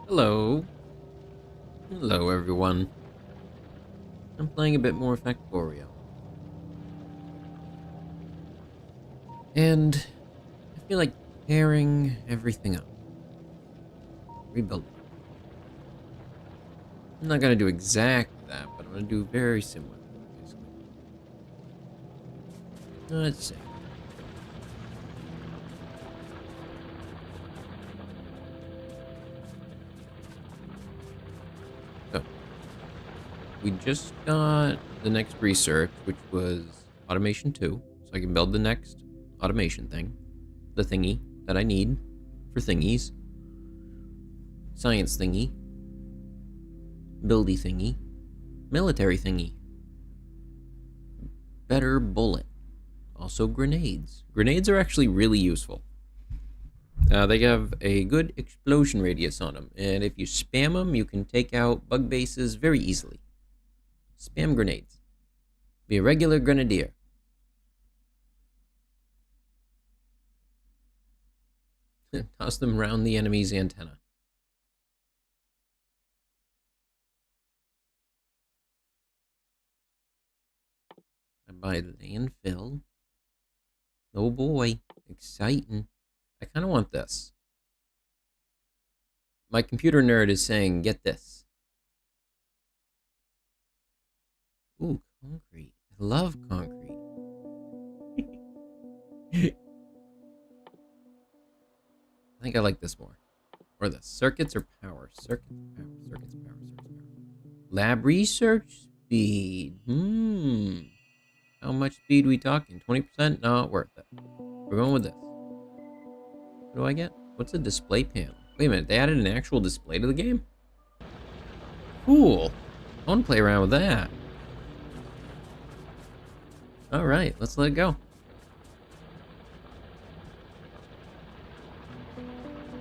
Hello. Hello, everyone. I'm playing a bit more Factorio. And I feel like tearing everything up. Rebuilding. I'm not gonna do exactly that, but I'm gonna do very similar to it, basically. Let's see. So, we just got the next research, which was Automation 2. So I can build the next automation thing. The thingy that I need for thingies. Science thingy. Buildy thingy. Military thingy. Better bullet. Also grenades. Grenades are actually really useful. They have a good explosion radius on them, and if you spam them, you can take out bug bases very easily. Spam grenades. Be a regular grenadier. Toss them around the enemy's antenna. I buy landfill. Oh boy, exciting. I kind of want this. My computer nerd is saying, get this. Ooh, concrete. I love concrete. I think I like this more. Or this. Circuits or power? Circuits, power, circuits, power, circuits, power. Lab research speed. How much speed we talking? 20%? Not worth it. We're going with this. What do I get? What's a display panel? Wait a minute, they added an actual display to the game? Cool. I want to play around with that. Alright, let's let it go.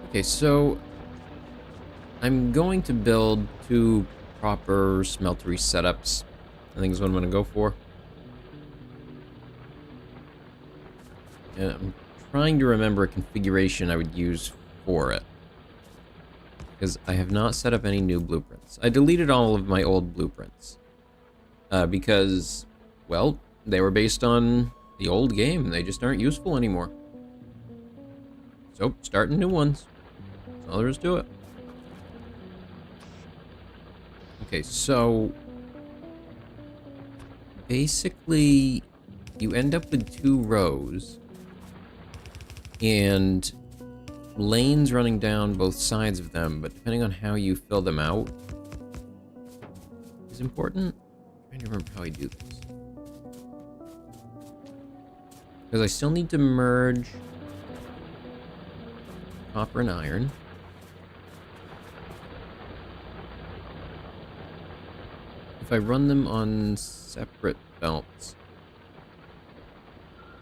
Okay, so I'm going to build two proper smeltery setups. I think is what I'm going to go for. And I'm trying to remember a configuration I would use for it, because I have not set up any new blueprints. I deleted all of my old blueprints because, well, they were based on the old game. They just aren't useful anymore. So, starting new ones. That's all there is to it. Okay, so basically you end up with two rows and lanes running down both sides of them, but depending on how you fill them out is important. I'm trying to remember how I do this. Because I still need to merge copper and iron. If I run them on separate belts.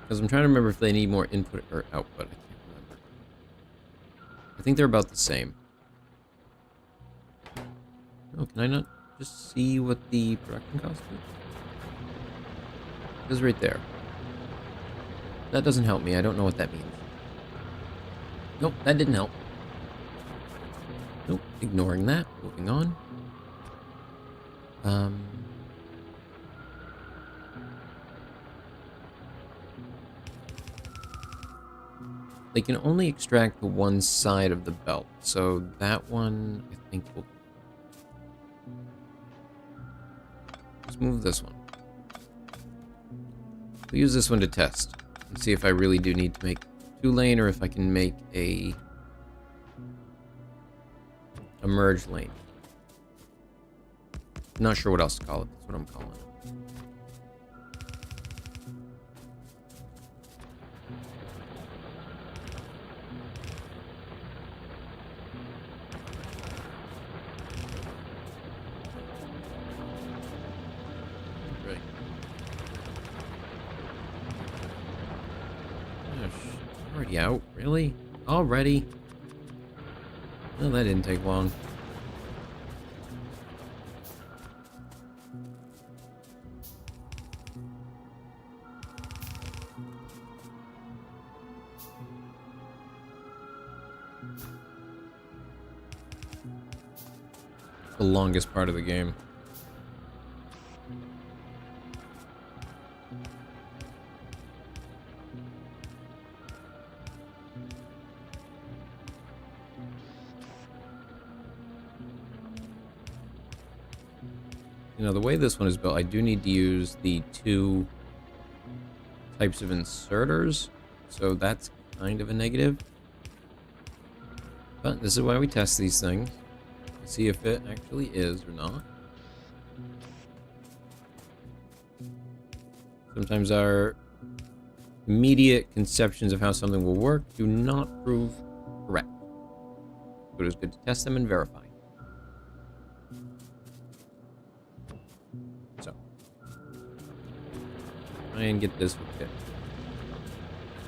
Because I'm trying to remember if they need more input or output. I can't remember. I think they're about the same. Oh, can I not just see what the production cost is? It is right there. That doesn't help me. I don't know what that means. Nope, that didn't help. Nope, ignoring that. Moving on. They can only extract the one side of the belt, so that one, I think, will... Let's move this one. We'll use this one to test and see if I really do need to make two-lane or if I can make a merge lane. Not sure what else to call it. That's what I'm calling it. Right. Gosh, already out? Really? Already? Well, that didn't take long. The longest part of the game. You know, the way this one is built, I do need to use the 2 types of inserters, so that's kind of a negative. But this is why we test these things, to see if it actually is or not. Sometimes our immediate conceptions of how something will work do not prove correct. So it is good to test them and verify. So, try and get this with it.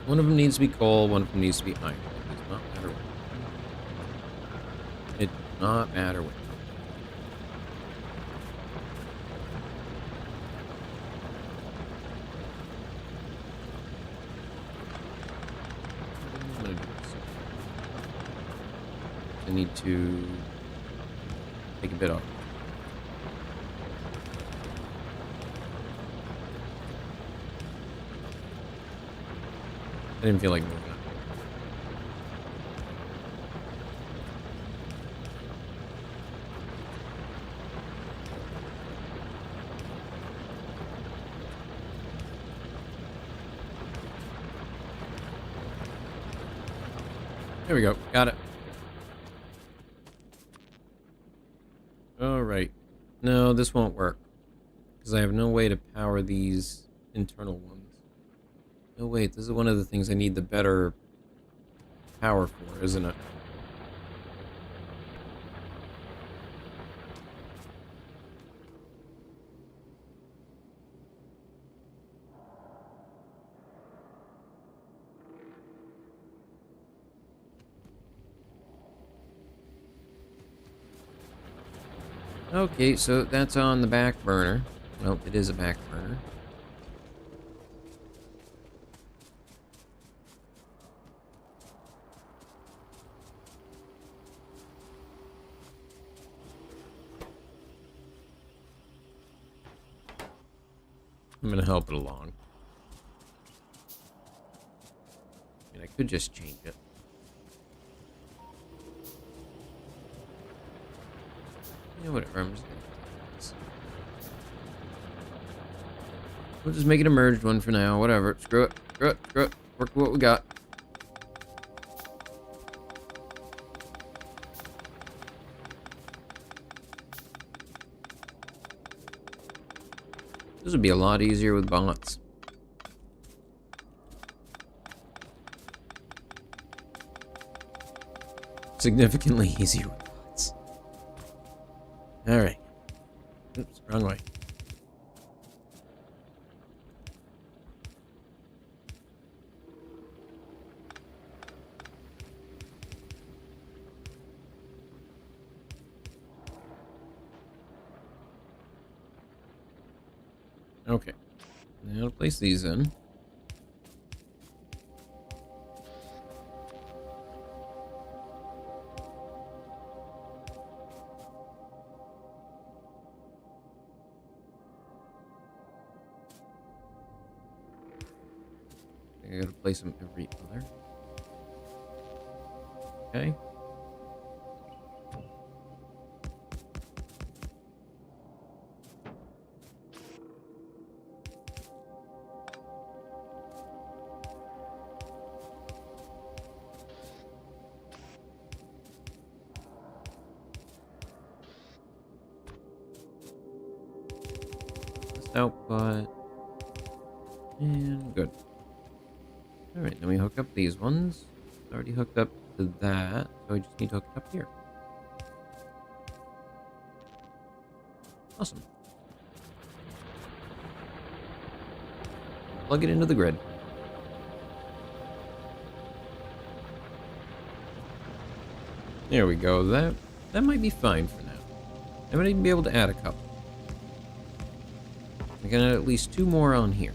One of them needs to be coal, one of them needs to be iron. It does not matter what. It does not matter what. I'm gonna do this. I need to take a bit off. I didn't feel like moving on. There we go. Got it. Alright. No, this won't work. Because I have no way to power these internal ones. No, wait. This is one of the things I need the better power for, isn't it? Okay, so that's on the back burner. Well, it is a back burner. I'm gonna help it along. I mean, I could just change it. Yeah, whatever. I'm just gonna do this. We'll just make it a merged one for now. Whatever. Screw it. Screw it. Screw it. Work with what we got. This would be a lot easier with bots. Significantly easier with bots. Alright. Oops, wrong way. Okay. Now to place these in. I gotta place them every other. Okay. Output. And good. Alright, then we hook up these ones. It's already hooked up to that, so I just need to hook it up here. Awesome. Plug it into the grid. There we go. That might be fine for now. I might even be able to add a couple. I can add at least 2 more on here.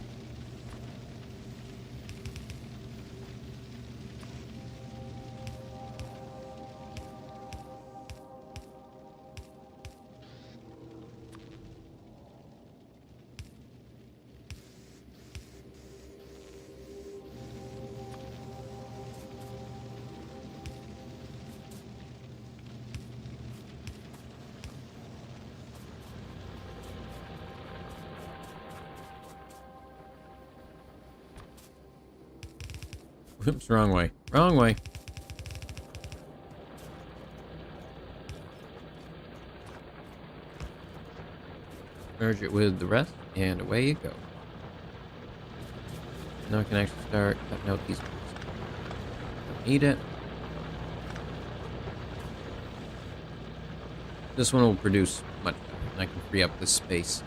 Whoops, wrong way. Wrong way. Merge it with the rest, and away it goes. Now I can actually start cutting out these ones. Don't need it. This one will produce much better, and I can free up this space.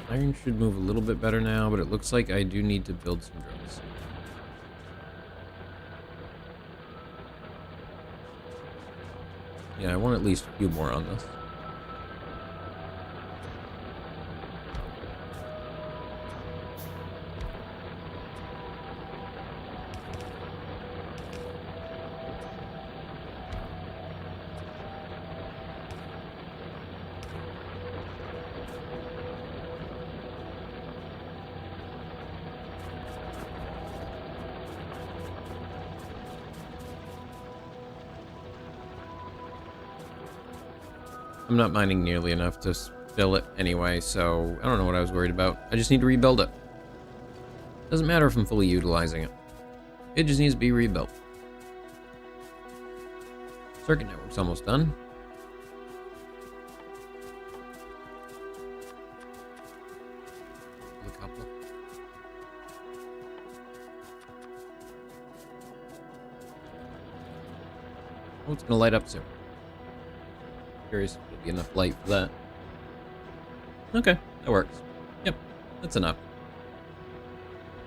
Iron should move a little bit better now, but it looks like I do need to build some drills. Yeah, I want at least a few more on this. I'm not mining nearly enough to fill it anyway, so I don't know what I was worried about. I just need to rebuild it. Doesn't matter if I'm fully utilizing it. It just needs to be rebuilt. Circuit network's almost done. A couple. Oh, it's gonna light up soon. Curious if there'll be enough light for that. Okay, that works. Yep, that's enough.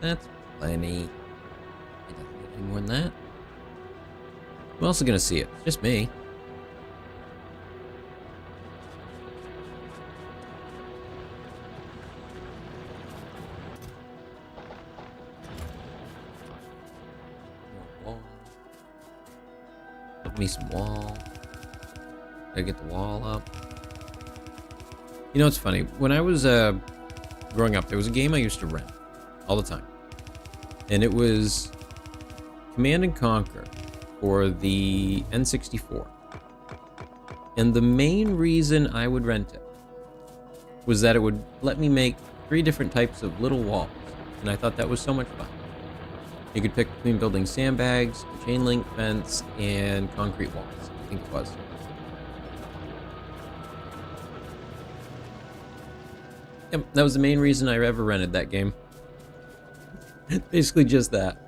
That's plenty. I don't need any more than that. Who else is gonna see it? Just me. More wall. Put me some wall. Gotta get the wall up. You know, it's funny. When I was growing up, there was a game I used to rent all the time. And it was Command and Conquer for the N64. And the main reason I would rent it was that it would let me make 3 different types of little walls. And I thought that was so much fun. You could pick between building sandbags, chain link fence, and concrete walls, I think it was. Yep, that was the main reason I ever rented that game. Basically just that.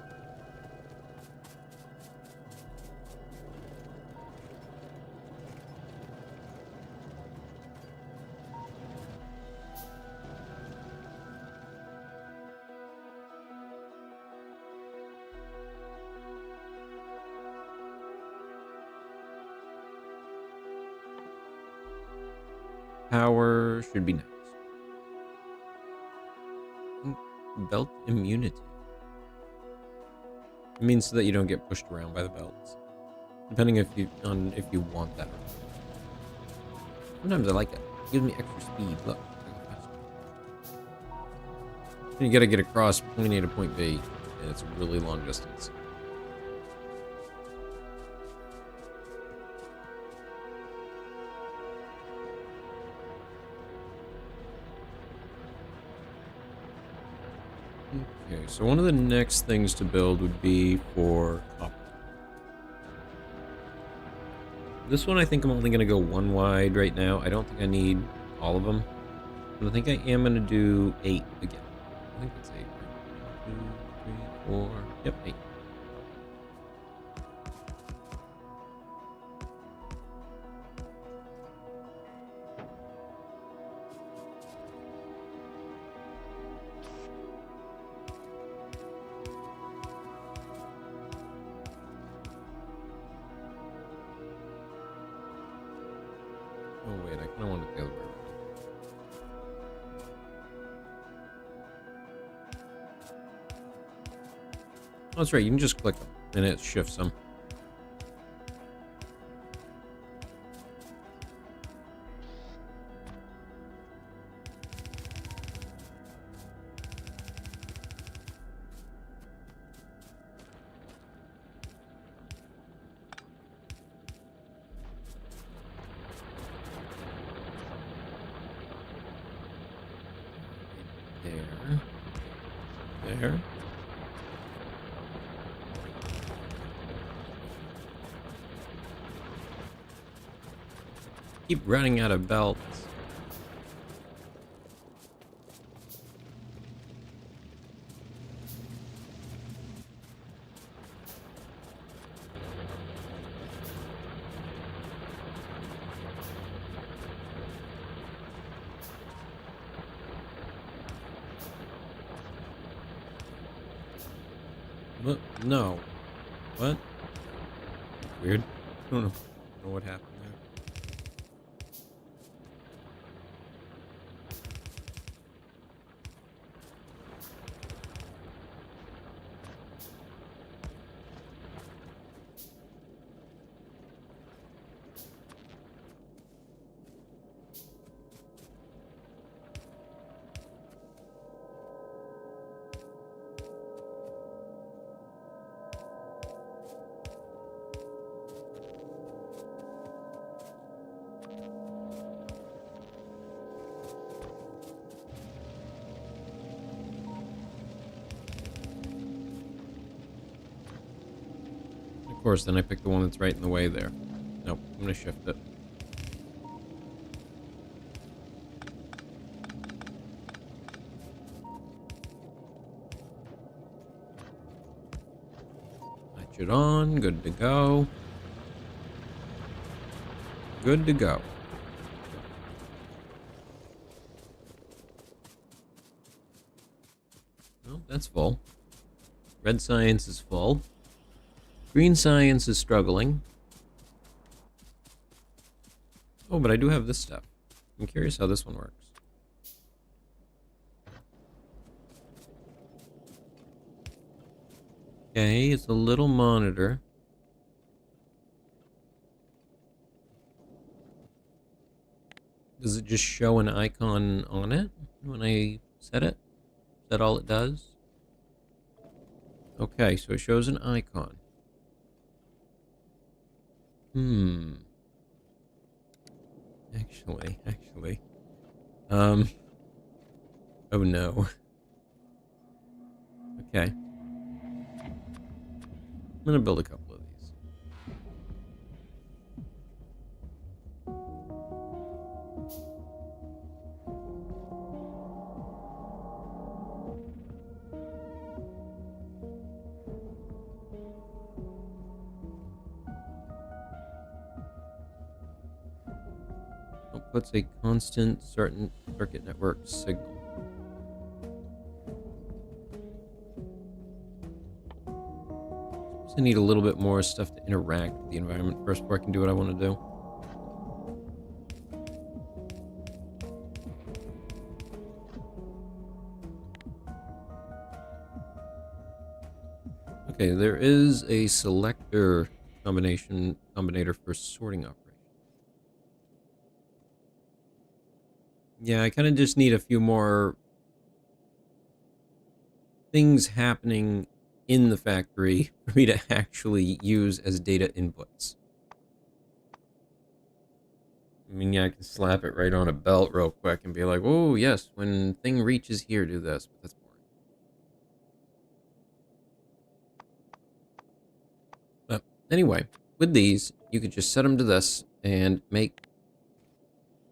Power should be nice. Belt immunity. It means so that you don't get pushed around by the belts. Depending if you want that. Sometimes I like it. It gives me extra speed. Look. You gotta get across point A to point B, and it's a really long distance. Okay, so one of the next things to build would be for copper. This one I think I'm only going to go 1 wide right now. I don't think I need all of them. But I think I am going to do 8 again. I think it's 8. 1, 2, 3, 4. Yep, 8. Oh wait, I kind of want it the other way around. Oh, that's right. You can just click them, and it shifts them. There. There. Keep running out of belts. What? No. What? Weird. I don't know what happened there. Of course, then I picked the one that's right in the way there. Nope, I'm gonna shift it. Latch it on, good to go. Good to go. Well, that's full. Red science is full. Green science is struggling. Oh, but I do have this stuff. I'm curious how this one works. Okay, it's a little monitor. Does it just show an icon on it when I set it? Is that all it does? Okay, so it shows an icon. Actually. Oh no. Okay. I'm gonna build a couple of these. Outputs a constant certain circuit network signal. I need a little bit more stuff to interact with the environment first before I can do what I want to do. Okay, there is a selector combinator for sorting operation. Yeah, I kind of just need a few more things happening in the factory for me to actually use as data inputs. I mean, yeah, I can slap it right on a belt real quick and be like, oh, yes, when thing reaches here, do this. But that's boring. But anyway, with these, you could just set them to this and make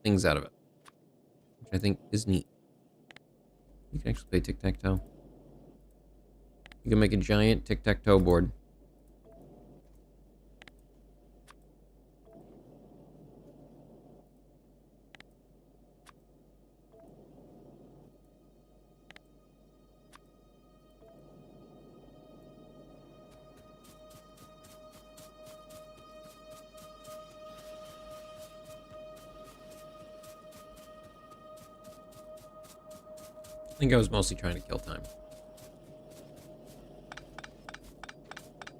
things out of it, which I think is neat. You can actually play tic-tac-toe. You can make a giant tic-tac-toe board. I think I was mostly trying to kill time.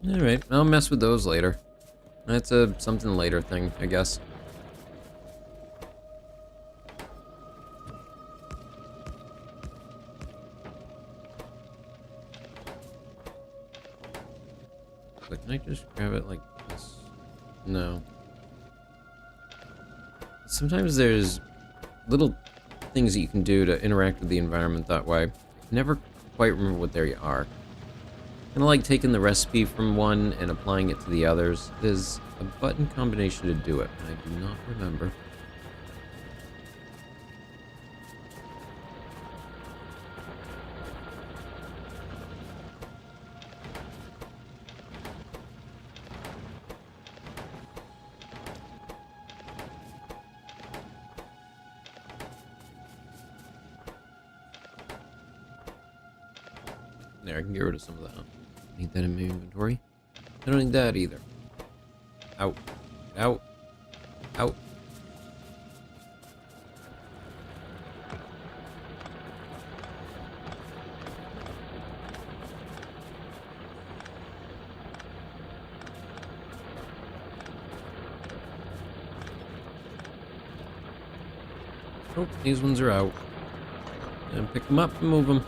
Alright, I'll mess with those later. That's a something later thing, I guess. But can I just grab it like this? No. Sometimes there's little things that you can do to interact with the environment that way. I never quite remember what they are. Kind of like taking the recipe from one and applying it to the others. There's a button combination to do it, but I do not remember. There, I can get rid of some of that. Need that in my inventory. I don't need that either. Out. Out. Out. Oh, these ones are out. And pick them up and move them.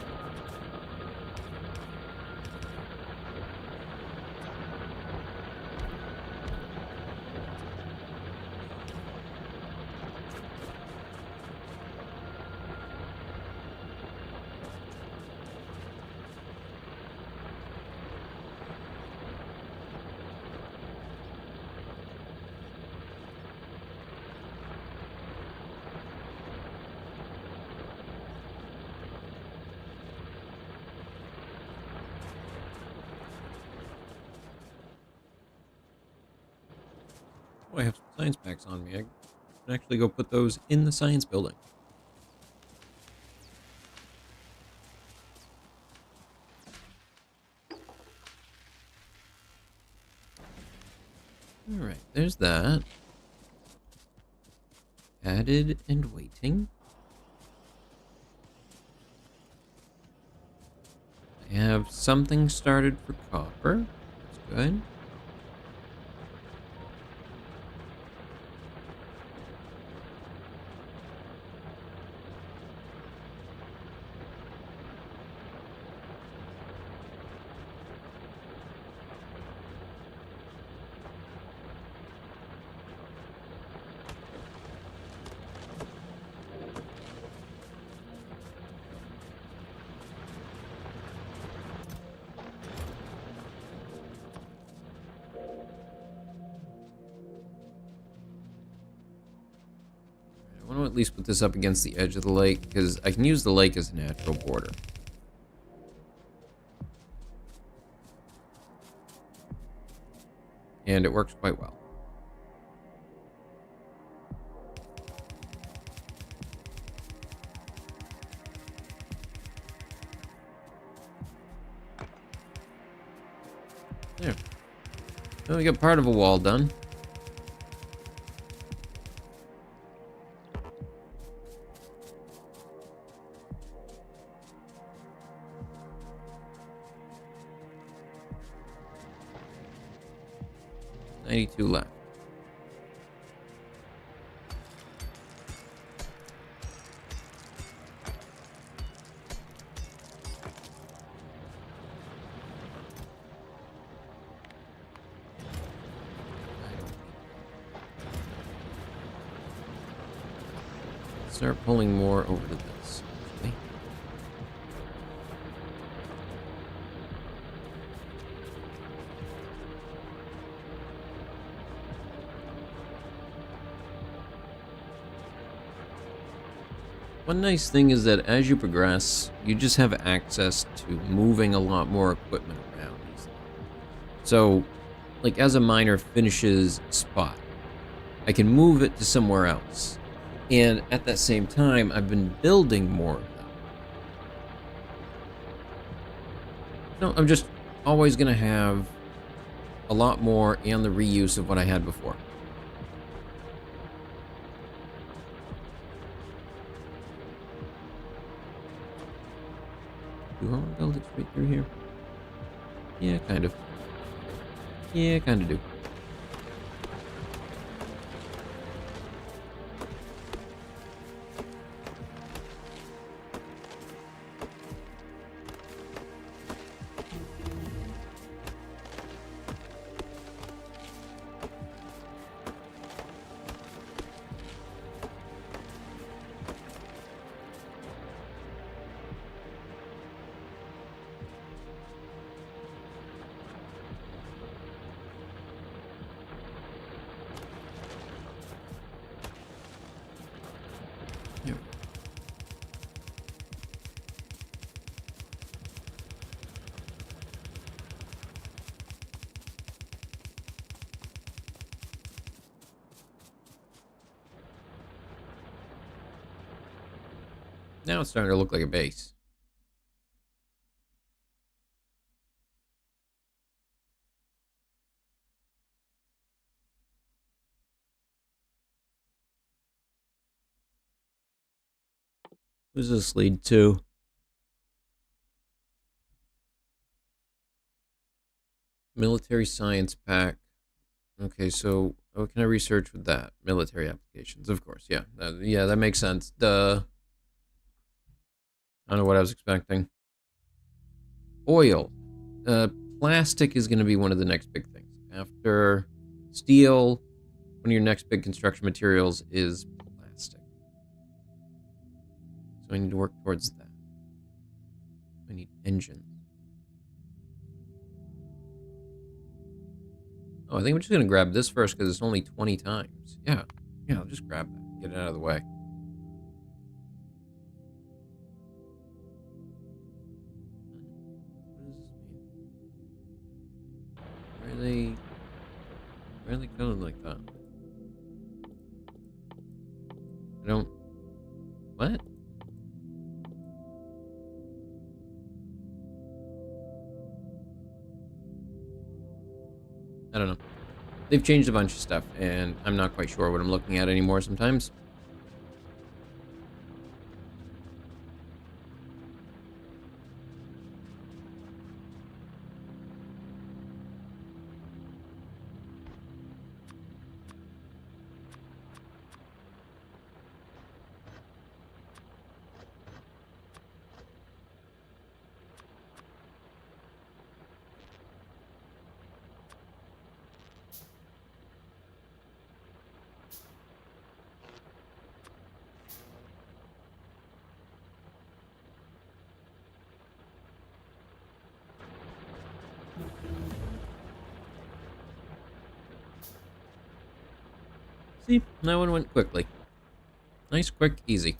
Oh, I have some science packs on me. I can actually go put those in the science building. Alright, there's that. Added and waiting. I have something started for copper. That's good. I want to at least put this up against the edge of the lake, because I can use the lake as a natural border. And it works quite well. There. Well, we got part of a wall done. $92 left. Start pulling more over to this. Okay. One nice thing is that as you progress, you just have access to moving a lot more equipment around easily. So, like as a miner finishes a spot, I can move it to somewhere else. And at that same time, I've been building more of them. No, I'm just always going to have a lot more and the reuse of what I had before. Do I want to build it straight through here? Yeah, kind of. Yeah, kind of do. There we go. Now it's starting to look like a base. Who's this lead to? Military science pack. Okay, so what can I research with that? Military applications, of course. Yeah, yeah, that makes sense. Duh. I don't know what I was expecting. Oil. Plastic is going to be one of the next big things. After steel, one of your next big construction materials is plastic. So I need to work towards that. I need engines. Oh, I think I'm just going to grab this first because it's only 20 times. Yeah, I'll just grab that. Get it out of the way. What does this mean? Why are they colored like that? I don't... What? I don't know. They've changed a bunch of stuff, and I'm not quite sure what I'm looking at anymore sometimes. See, that one went quickly. Nice, quick, easy.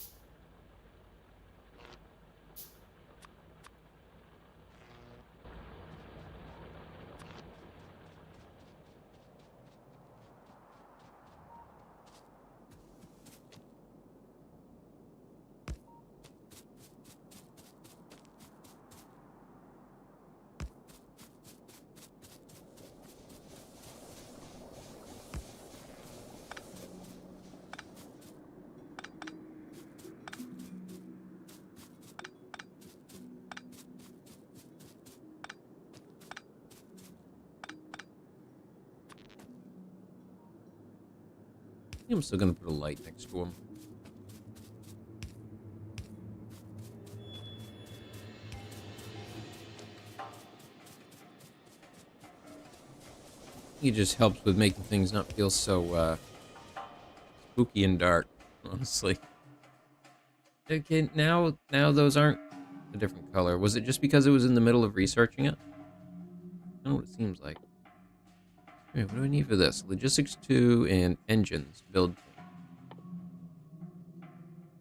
I'm still gonna put a light next to him. It just helps with making things not feel so spooky and dark, honestly. Okay, now those aren't a different color. Was it just because it was in the middle of researching it? I don't know what it seems like. Wait, what do I need for this? Logistics 2 and engines. Build.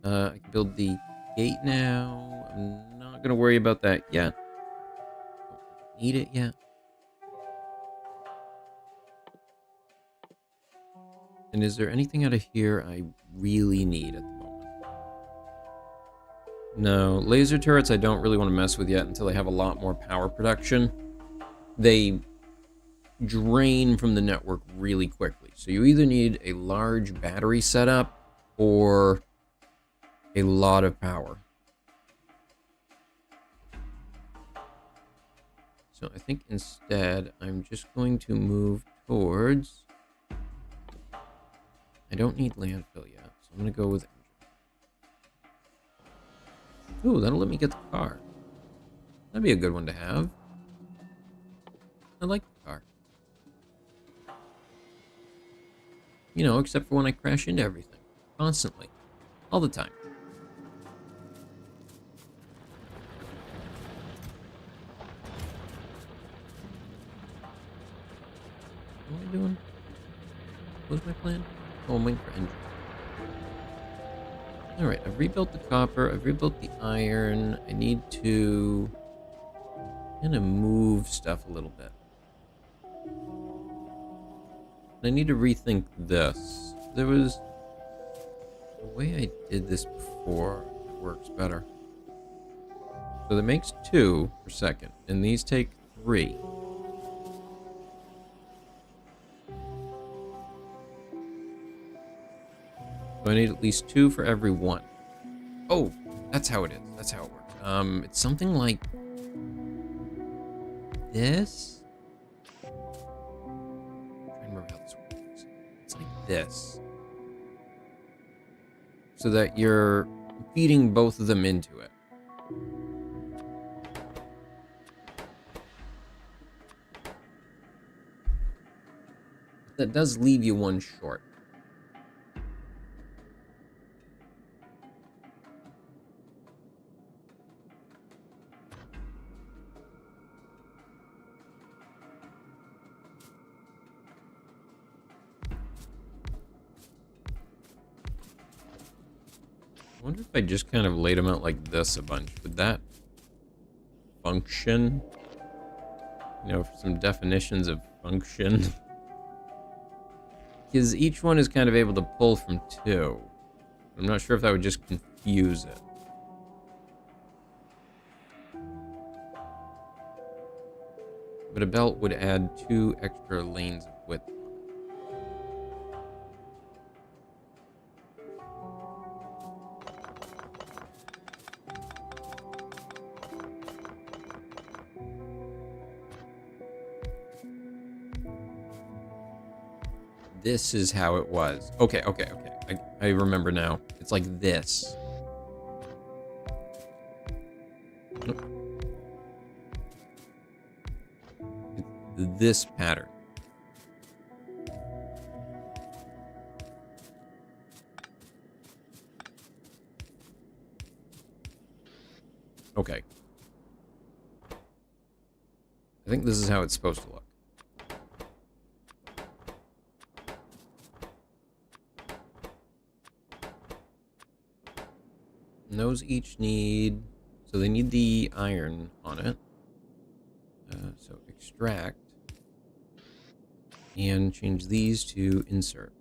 I can build the gate now. I'm not gonna worry about that yet. Don't need it yet. And is there anything out of here I really need at the moment? No, laser turrets I don't really want to mess with yet until I have a lot more power production. They drain from the network really quickly. So you either need a large battery setup or a lot of power. So I think instead I'm just going to move towards... I don't need landfill yet, so I'm going to go with engine. Ooh, that'll let me get the car. That'd be a good one to have. I like the car. You know, except for when I crash into everything. Constantly. All the time. What am I doing? What's my plan? Oh, I'm waiting for engine. Alright, I've rebuilt the copper. I've rebuilt the iron. I need to kind of move stuff a little bit. I need to rethink this. There was a way I did this before that works better. So that makes 2 per second, and these take 3. So I need at least 2 for every 1. Oh, that's how it is. That's how it works. It's something like this. I'm trying to remember how this works. It's like this. So that you're feeding both of them into it. That does leave you 1 short. I wonder if I just kind of laid them out like this a bunch. Would that function? You know, for some definitions of function. Because each one is kind of able to pull from 2. I'm not sure if that would just confuse it. But a belt would add 2 extra lanes of width. This is how it was. Okay. I remember now. It's like this. Nope. It's this pattern. Okay. I think this is how it's supposed to look. And those each need... So they need the iron on it. So extract. And change these to insert.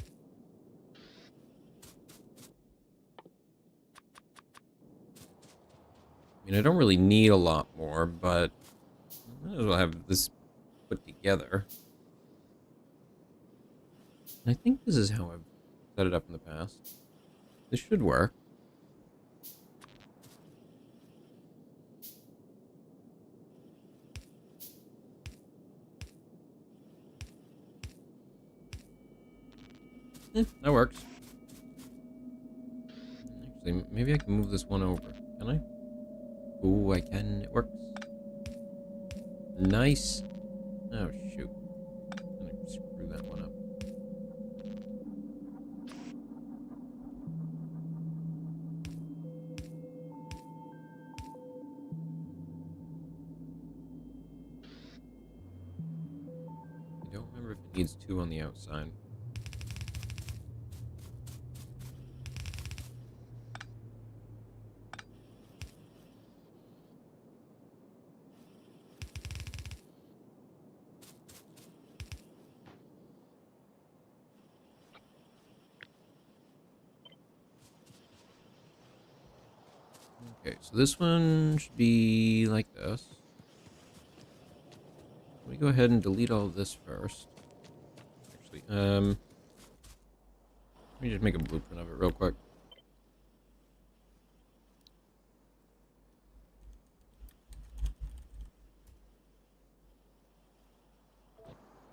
I mean, I don't really need a lot more, but I might as well have this put together. And I think this is how I've set it up in the past. This should work. That works. Actually, maybe I can move this one over. Can I? Oh, I can. It works. Nice. Oh, shoot. I'm gonna screw that one up. I don't remember if it needs 2 on the outside. Okay, so this one should be like this. Let me go ahead and delete all of this first. Actually, let me just make a blueprint of it real quick.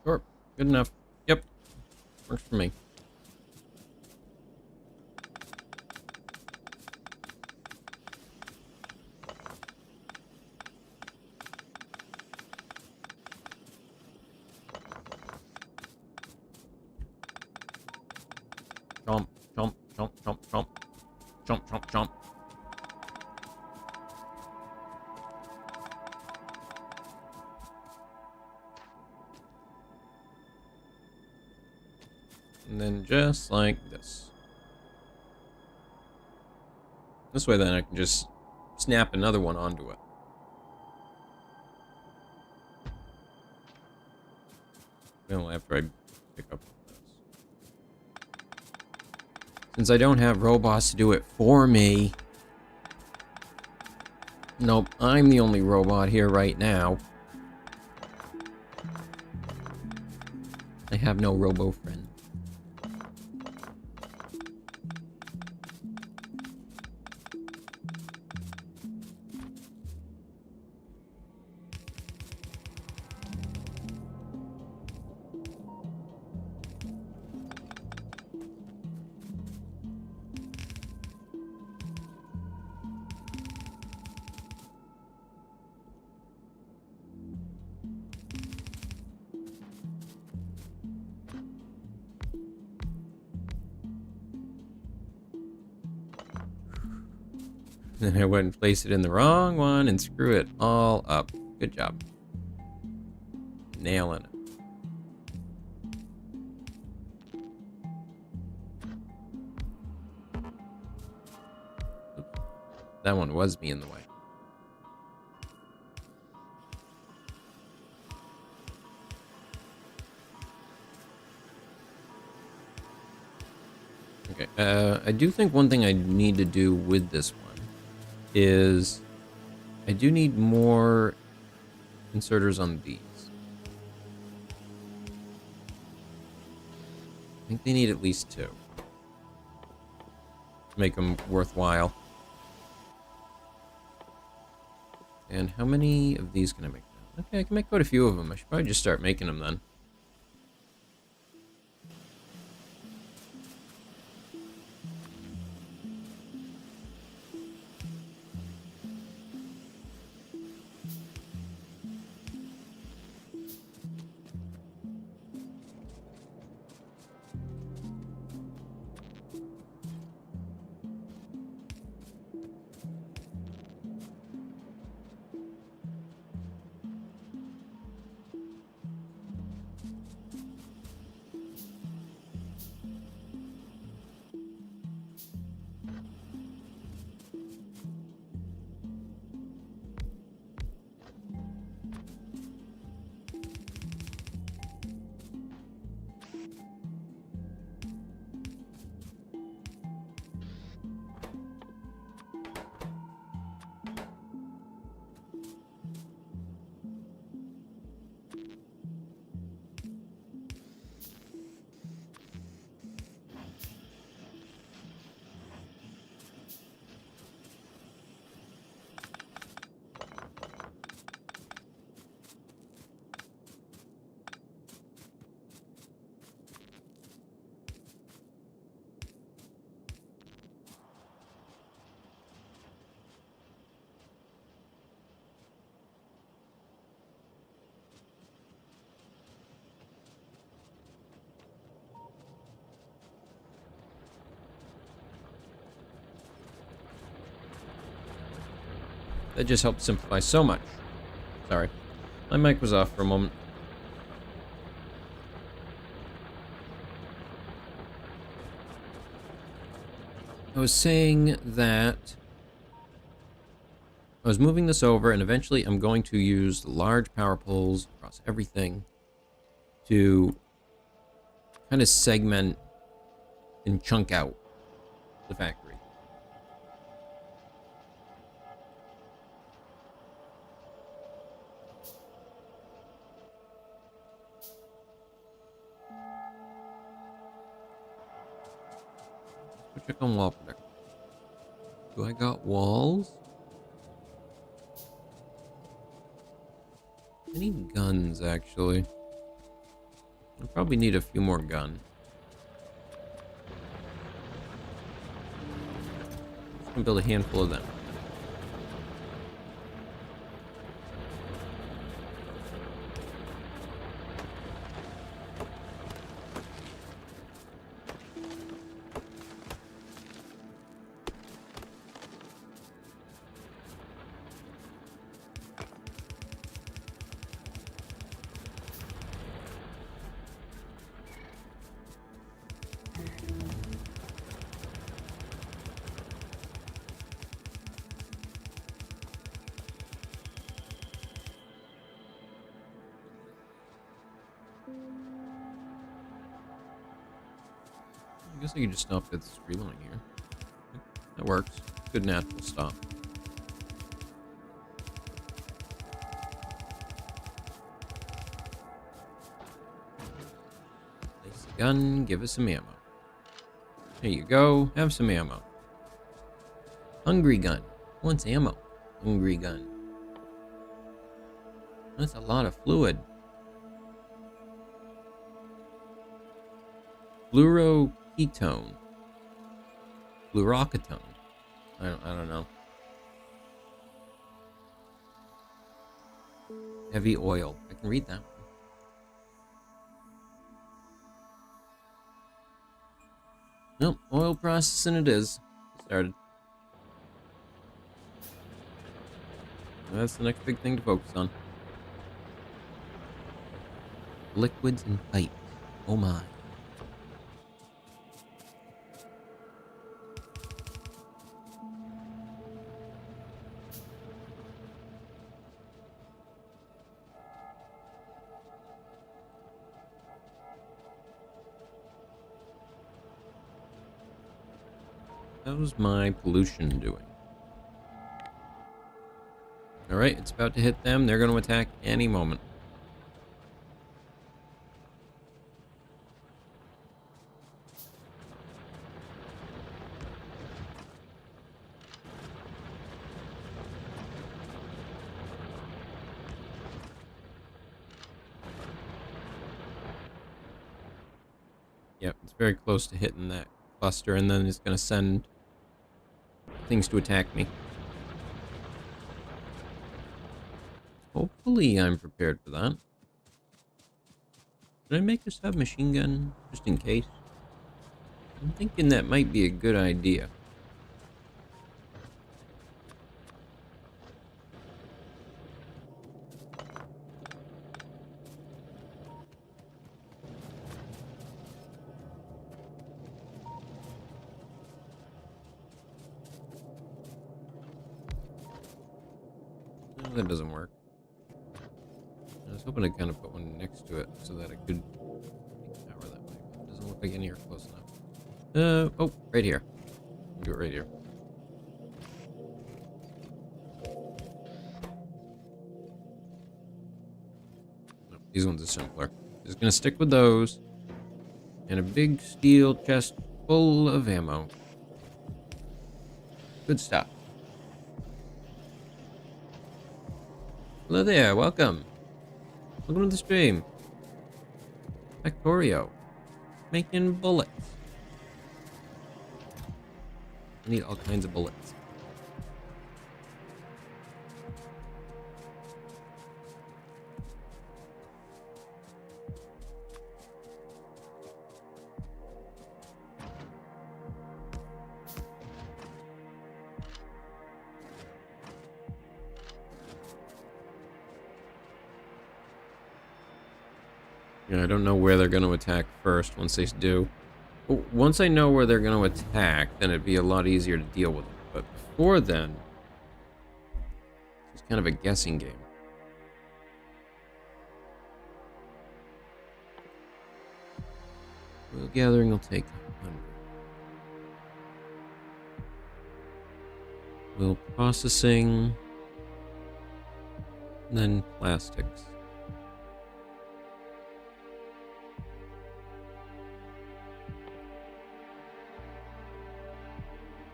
Sure. Good enough. Yep. Works for me. Chomp, chomp, chomp, chomp, chomp. Chomp, chomp, chomp. And then just like this. This way then I can just snap another one onto it. Well, after I pick up this. Since I don't have robots to do it for me. Nope, I'm the only robot here right now. I have no robo friend. Then I went and placed it in the wrong one and screw it all up. Good job. Nailing it. Oops. That one was me in the way. Okay, I do think one thing I need to do with this one is I do need more inserters on these. I think they need at least 2 to make them worthwhile. And how many of these can I make now? Okay, I can make quite a few of them. I should probably just start making them then. That just helped simplify so much. Sorry. My mic was off for a moment. I was saying that I was moving this over, and eventually I'm going to use large power poles across everything to kind of segment and chunk out the factory. Let's check on wall protection. Do I got walls? I need guns, actually. I probably need a few more gun. Just gonna build a handful of them. I guess I can just stop at this tree line here. That works. Good natural stop. Place the gun, give us some ammo. There you go, have some ammo. Hungry gun. Wants ammo. Hungry gun. That's a lot of fluid. Fluoroketone. Fluoroketone. I don't know. Heavy oil. I can read that one. Nope, oil processing it is. Started. That's the next big thing to focus on. Liquids and pipes. Oh my. How's my pollution doing? Alright, it's about to hit them. They're going to attack any moment. Yep, it's very close to hitting that cluster, and then it's going to send things to attack me. Hopefully I'm prepared for that. Did I make a submachine gun just in case? I'm thinking that might be a good idea. No, that doesn't work. I was hoping to kind of put one next to it so that I could make power that way, but it doesn't look like any are close enough. Oh, right here. I'll do it right here. No, these ones are simpler. Just gonna stick with those. And a big steel chest full of ammo. Good stuff. Hello there, welcome. Welcome to the stream. Factorio. Making bullets. I need all kinds of bullets. Yeah, I don't know where they're going to attack first once they do. Once I know where they're going to attack, then it'd be a lot easier to deal with them. But before then, it's kind of a guessing game. Oil gathering will take 100. Oil processing, and then plastics.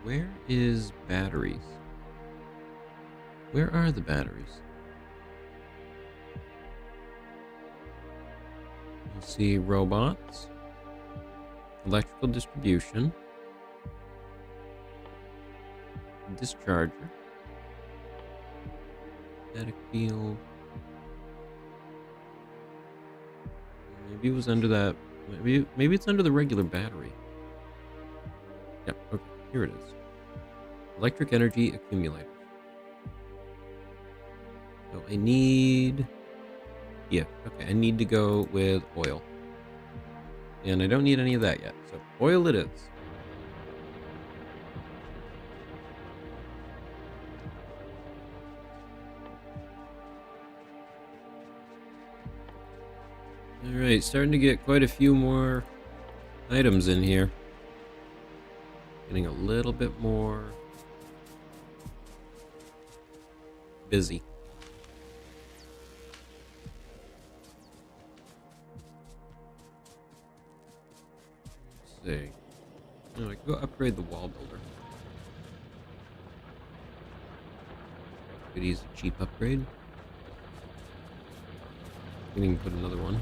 Where is batteries? Where are the batteries? Let's see, robots, electrical distribution, discharger, static field. Maybe it was under that. Maybe it's under the regular battery. Yep. Okay. Here it is. Electric energy accumulators. So I need. Yeah. Okay. I need to go with oil, and I don't need any of that yet. So oil it is. Alright, starting to get quite a few more items in here. Getting a little bit more busy. Let's see. Oh, I can go upgrade the wall builder. Could use a cheap upgrade. We can put another one.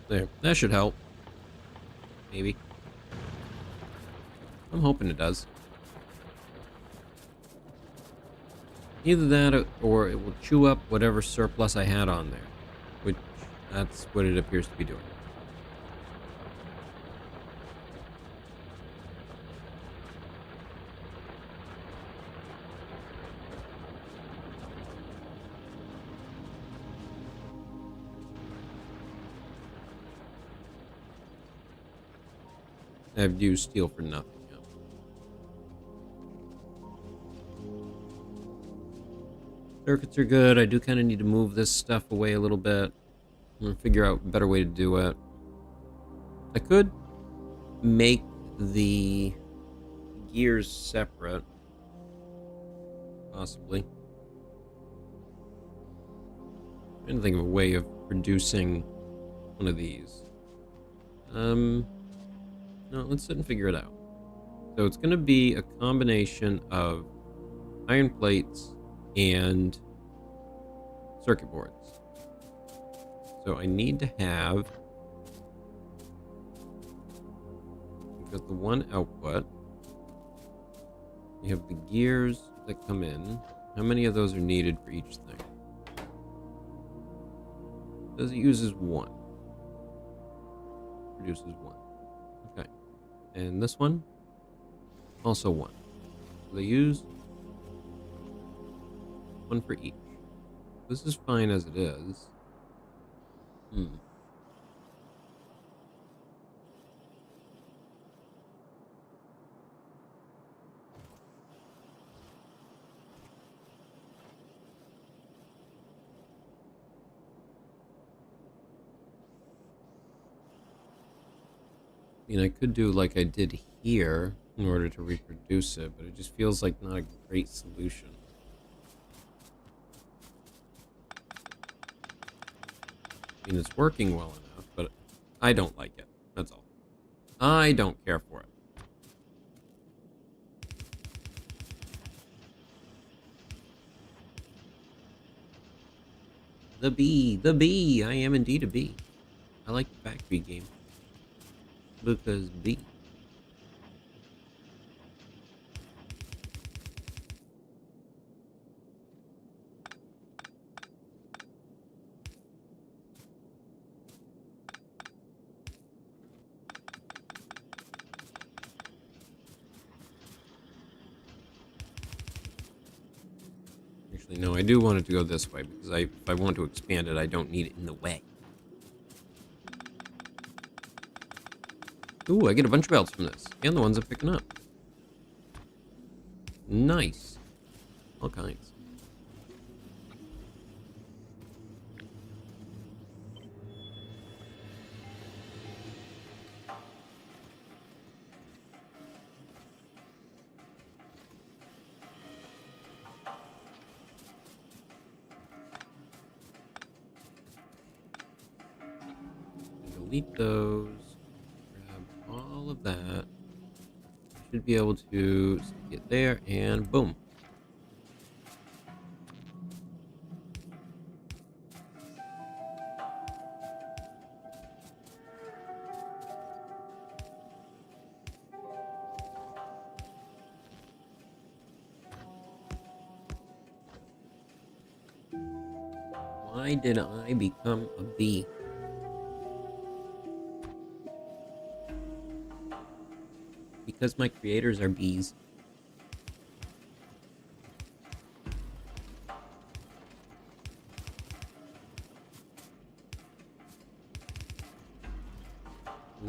There, that should help. Maybe. I'm hoping it does. Either that or it will chew up whatever surplus I had on there. Which, that's what it appears to be doing. I've used steel for nothing. Yeah. Circuits are good. I do kind of need to move this stuff away a little bit. I'm gonna figure out a better way to do it. I could make the gears separate. Possibly. I'm trying to think of a way of producing one of these. No, let's sit and figure it out. So it's going to be a combination of iron plates and circuit boards. So I need to have, because the one output, you have the gears that come in. How many of those are needed for each thing? Says it uses one. Produces one. Okay. And this one? Also one. So they use one for each. This is fine as it is. I mean, I could do like I did here in order to reproduce it, but it just feels like not a great solution. I mean, it's working well enough, but I don't like it. That's all. I don't care for it. The bee. I am indeed a bee. I like the Factory game. Because bee. Actually, no, I do want it to go this way, because if I want to expand it, I don't need it in the way. Ooh, I get a bunch of belts from this, and the ones I'm picking up. Nice. All kinds. Delete those. Grab all of that. I should be able to stick it there, and boom. Why did I become a bee? Because my creators are bees.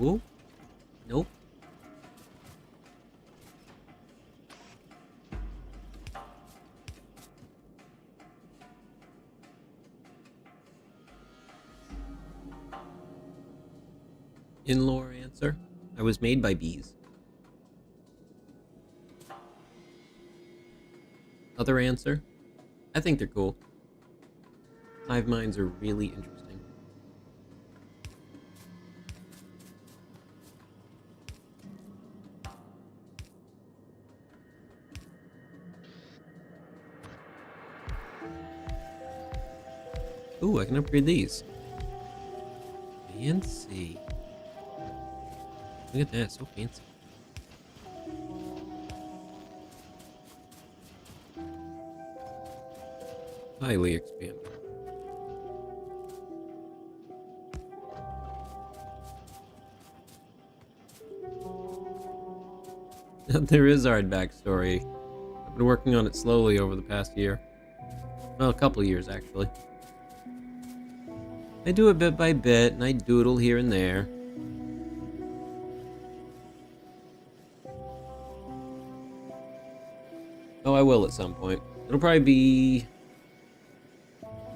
Ooh. Nope. In-lore answer. I was made by bees. Other answer. I think they're cool. Hive minds are really interesting. Ooh, I can upgrade these. Fancy. Look at that, so fancy. Highly expanded. There is a hard backstory. I've been working on it slowly over the past year. Well, a couple of years, actually. I do it bit by bit, and I doodle here and there. Oh, I will at some point. It'll probably be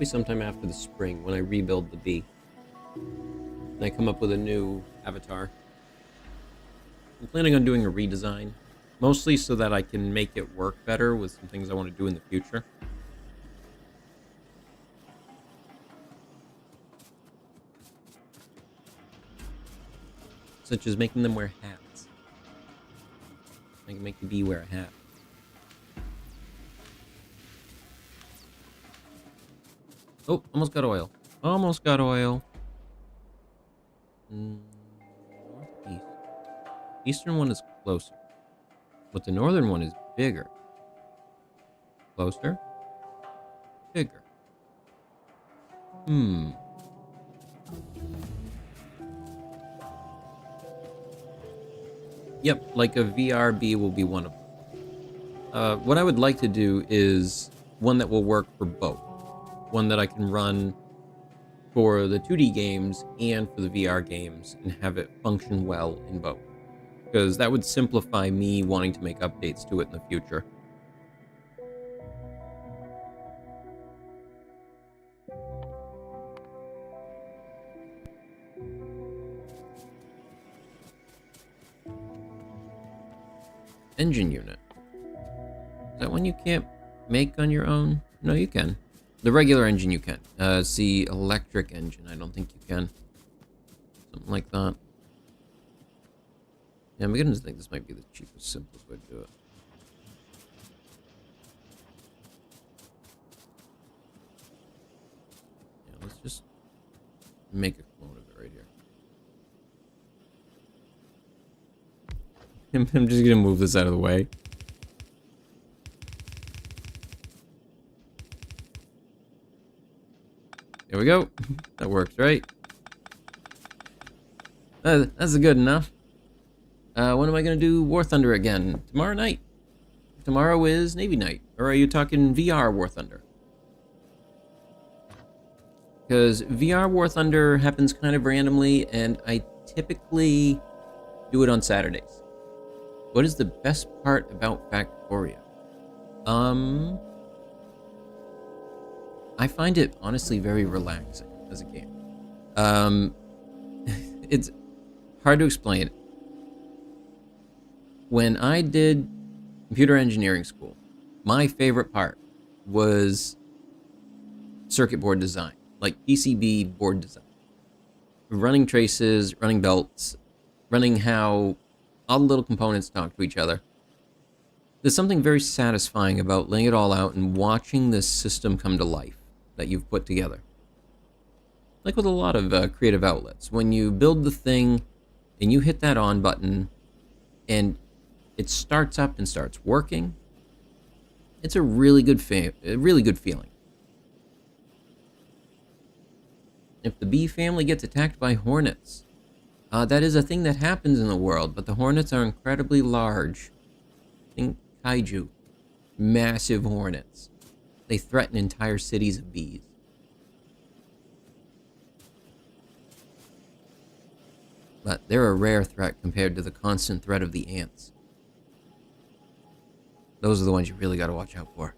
sometime after the spring when I rebuild the bee. And I come up with a new avatar. I'm planning on doing a redesign, mostly so that I can make it work better with some things I want to do in the future. Such as making them wear hats. I can make the bee wear a hat. Oh, almost got oil. Almost got oil. Northeast. Eastern one is closer. But the northern one is bigger. Closer. Bigger. Yep, like a VRB will be one of them. What I would like to do is one that will work for both. One that I can run for the 2D games and for the VR games and have it function well in both. Because that would simplify me wanting to make updates to it in the future. Engine unit. Is that one you can't make on your own? No, you can. The regular engine you can. See, electric engine, I don't think you can. Something like that. Yeah, I'm beginning to think this might be the cheapest, simplest way to do it. Yeah, let's just make a clone of it right here. I'm just gonna move this out of the way. There we go. That works, right? That's good enough. When am I gonna do War Thunder again? Tomorrow night. Tomorrow is Navy night. Or are you talking VR War Thunder? Because VR War Thunder happens kind of randomly, and I typically do it on Saturdays. What is the best part about Factorio? I find it honestly very relaxing as a game. It's hard to explain. When I did computer engineering school, my favorite part was circuit board design, like PCB board design. Running traces, running belts, running how All the little components talk to each other. There's something very satisfying about laying it all out and watching this system come to life that you've put together. Like with a lot of creative outlets, when you build the thing and you hit that on button and it starts up and starts working, it's a really good feeling. If the bee family gets attacked by hornets, that is a thing that happens in the world, but the hornets are incredibly large. Think kaiju. Massive hornets. They threaten entire cities of bees. But they're a rare threat compared to the constant threat of the ants. Those are the ones you really gotta watch out for.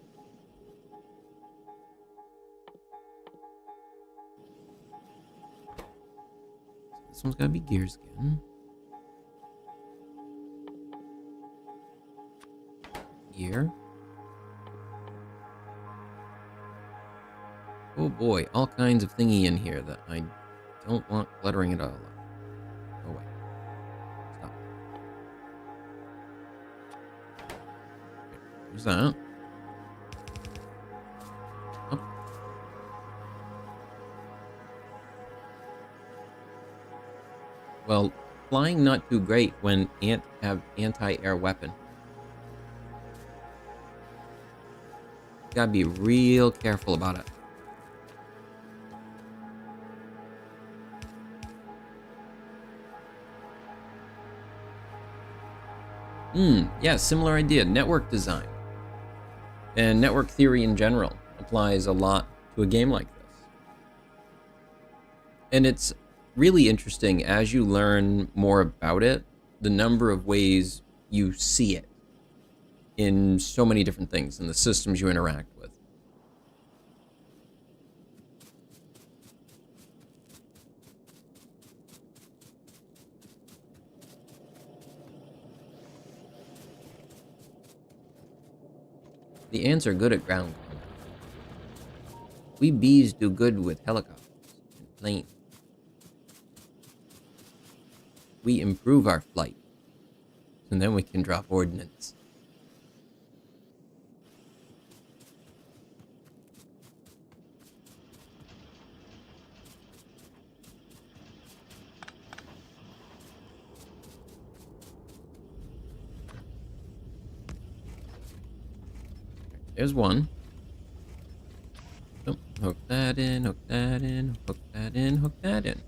This one's gotta be gears again. Gear. Oh boy, all kinds of thingy in here that I don't want cluttering it all up. Oh wait. Stop. Okay, there's that. Up. Well, flying not too great when ants have anti-air weapon. Gotta be real careful about it. Yeah, similar idea. Network design. And network theory in general applies a lot to a game like this. And it's really interesting as you learn more about it, the number of ways you see it in so many different things in the systems you interact with. The ants are good at ground combat. We bees do good with helicopters and planes. We improve our flight, and then we can drop ordnance. There's one. Oh, hook that in, hook that in, hook that in, hook that in.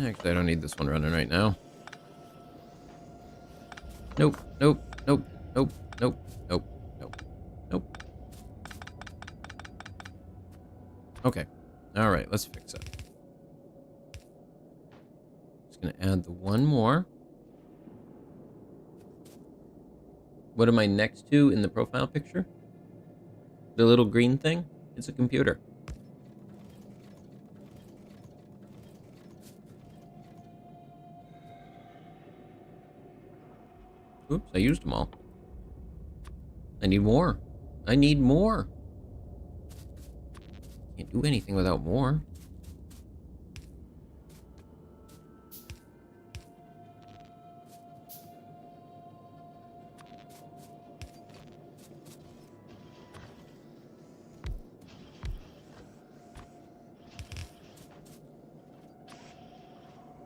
Actually, I don't need this one running right now. Nope, nope, nope, nope, nope, nope, nope, nope. Okay. Alright, let's fix it. Just gonna add the one more. What am I next to in the profile picture? The little green thing? It's a computer. Oops, I used them all. I need more. I need more. Can't do anything without more.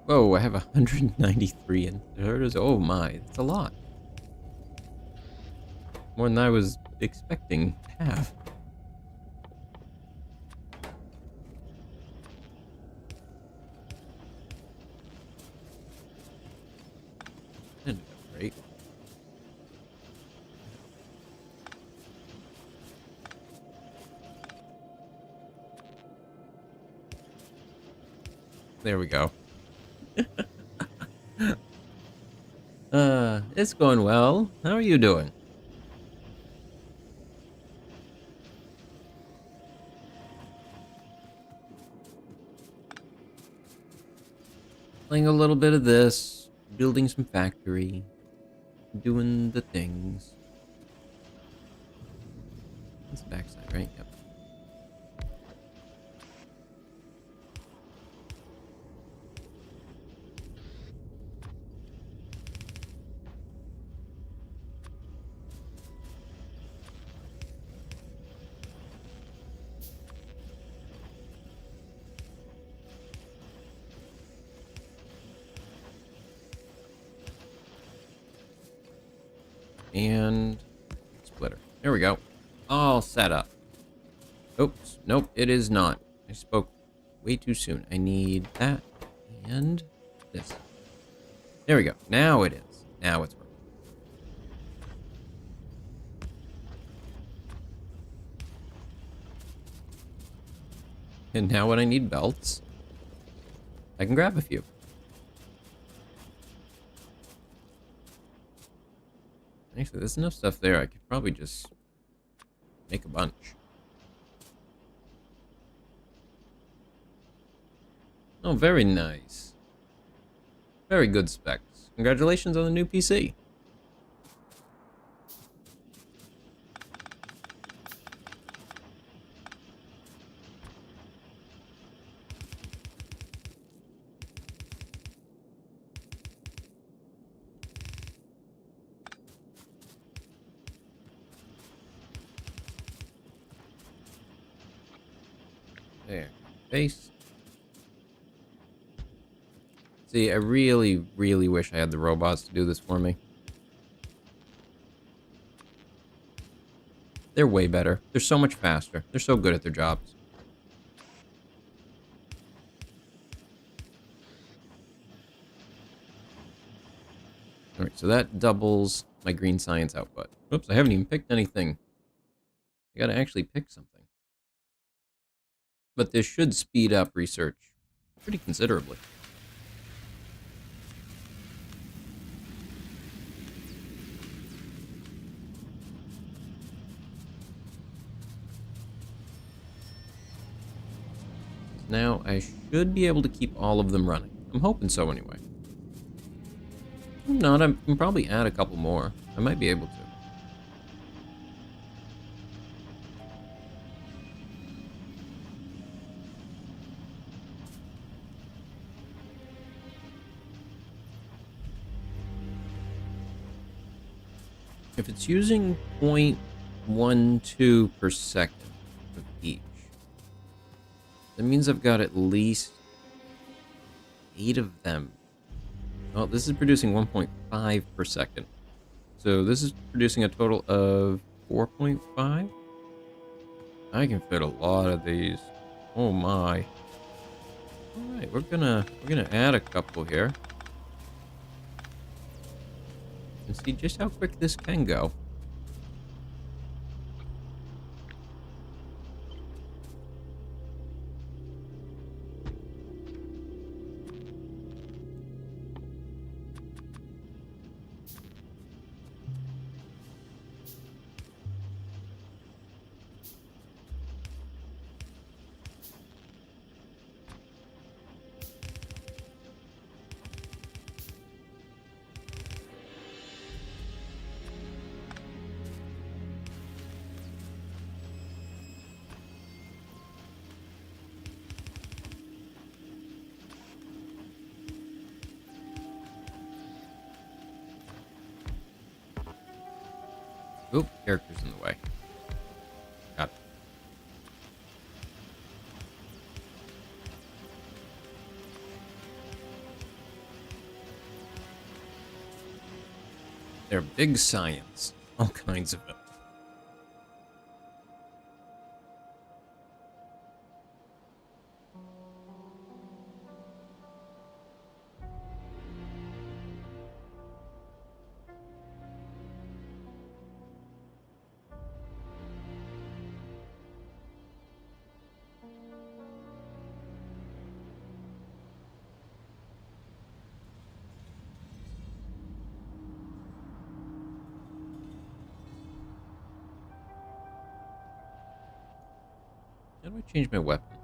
Whoa, I have 193 inserters. Oh my, that's a lot. More than I was expecting to have. Ended up great. There we go. It's going well. How are you doing? Playing a little bit of this, building some factory, doing the things. That's the backside, right? Yep. And splitter. There we go. All set up. Oops. Nope, it is not. I spoke way too soon. I need that and this. There we go. Now it is. Now it's working. And now when I need belts, I can grab a few. Actually, there's enough stuff there. I could probably just make a bunch. Oh, very nice. Very good specs. Congratulations on the new PC. There. Base. See, I really, really wish I had the robots to do this for me. They're way better. They're so much faster. They're so good at their jobs. Alright, so that doubles my green science output. Oops, I haven't even picked anything. I gotta actually pick something. But this should speed up research pretty considerably. Now, I should be able to keep all of them running. I'm hoping so anyway. If not, I can probably add a couple more. I might be able to. If it's using 0.12 per second of each, that means I've got at least 8 of them. Oh, this is producing 1.5 per second. So this is producing a total of 4.5. I can fit a lot of these. Oh my. All right, we're gonna add a couple here and see just how quick this can go. Oop, character's in the way. Got it. They're big science. All kinds of it. How do I change my weapon?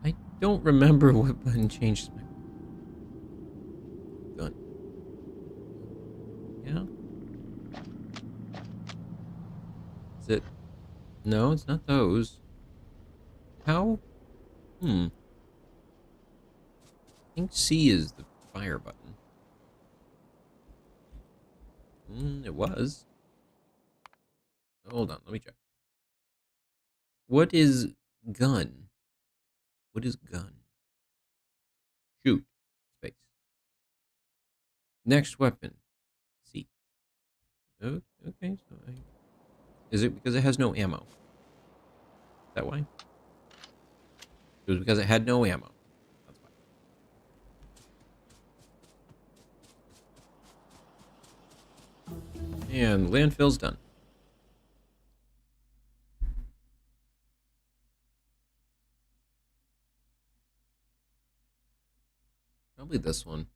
I don't remember what button changes my gun. Yeah? Is it? No, it's not those. How? I think C is the fire button. It was. Hold on, let me check. What is gun? What is gun? Shoot. Space. Next weapon. C. Okay, so is it because it has no ammo? That why? It was because it had no ammo. That's why. And landfill's done. Probably this one.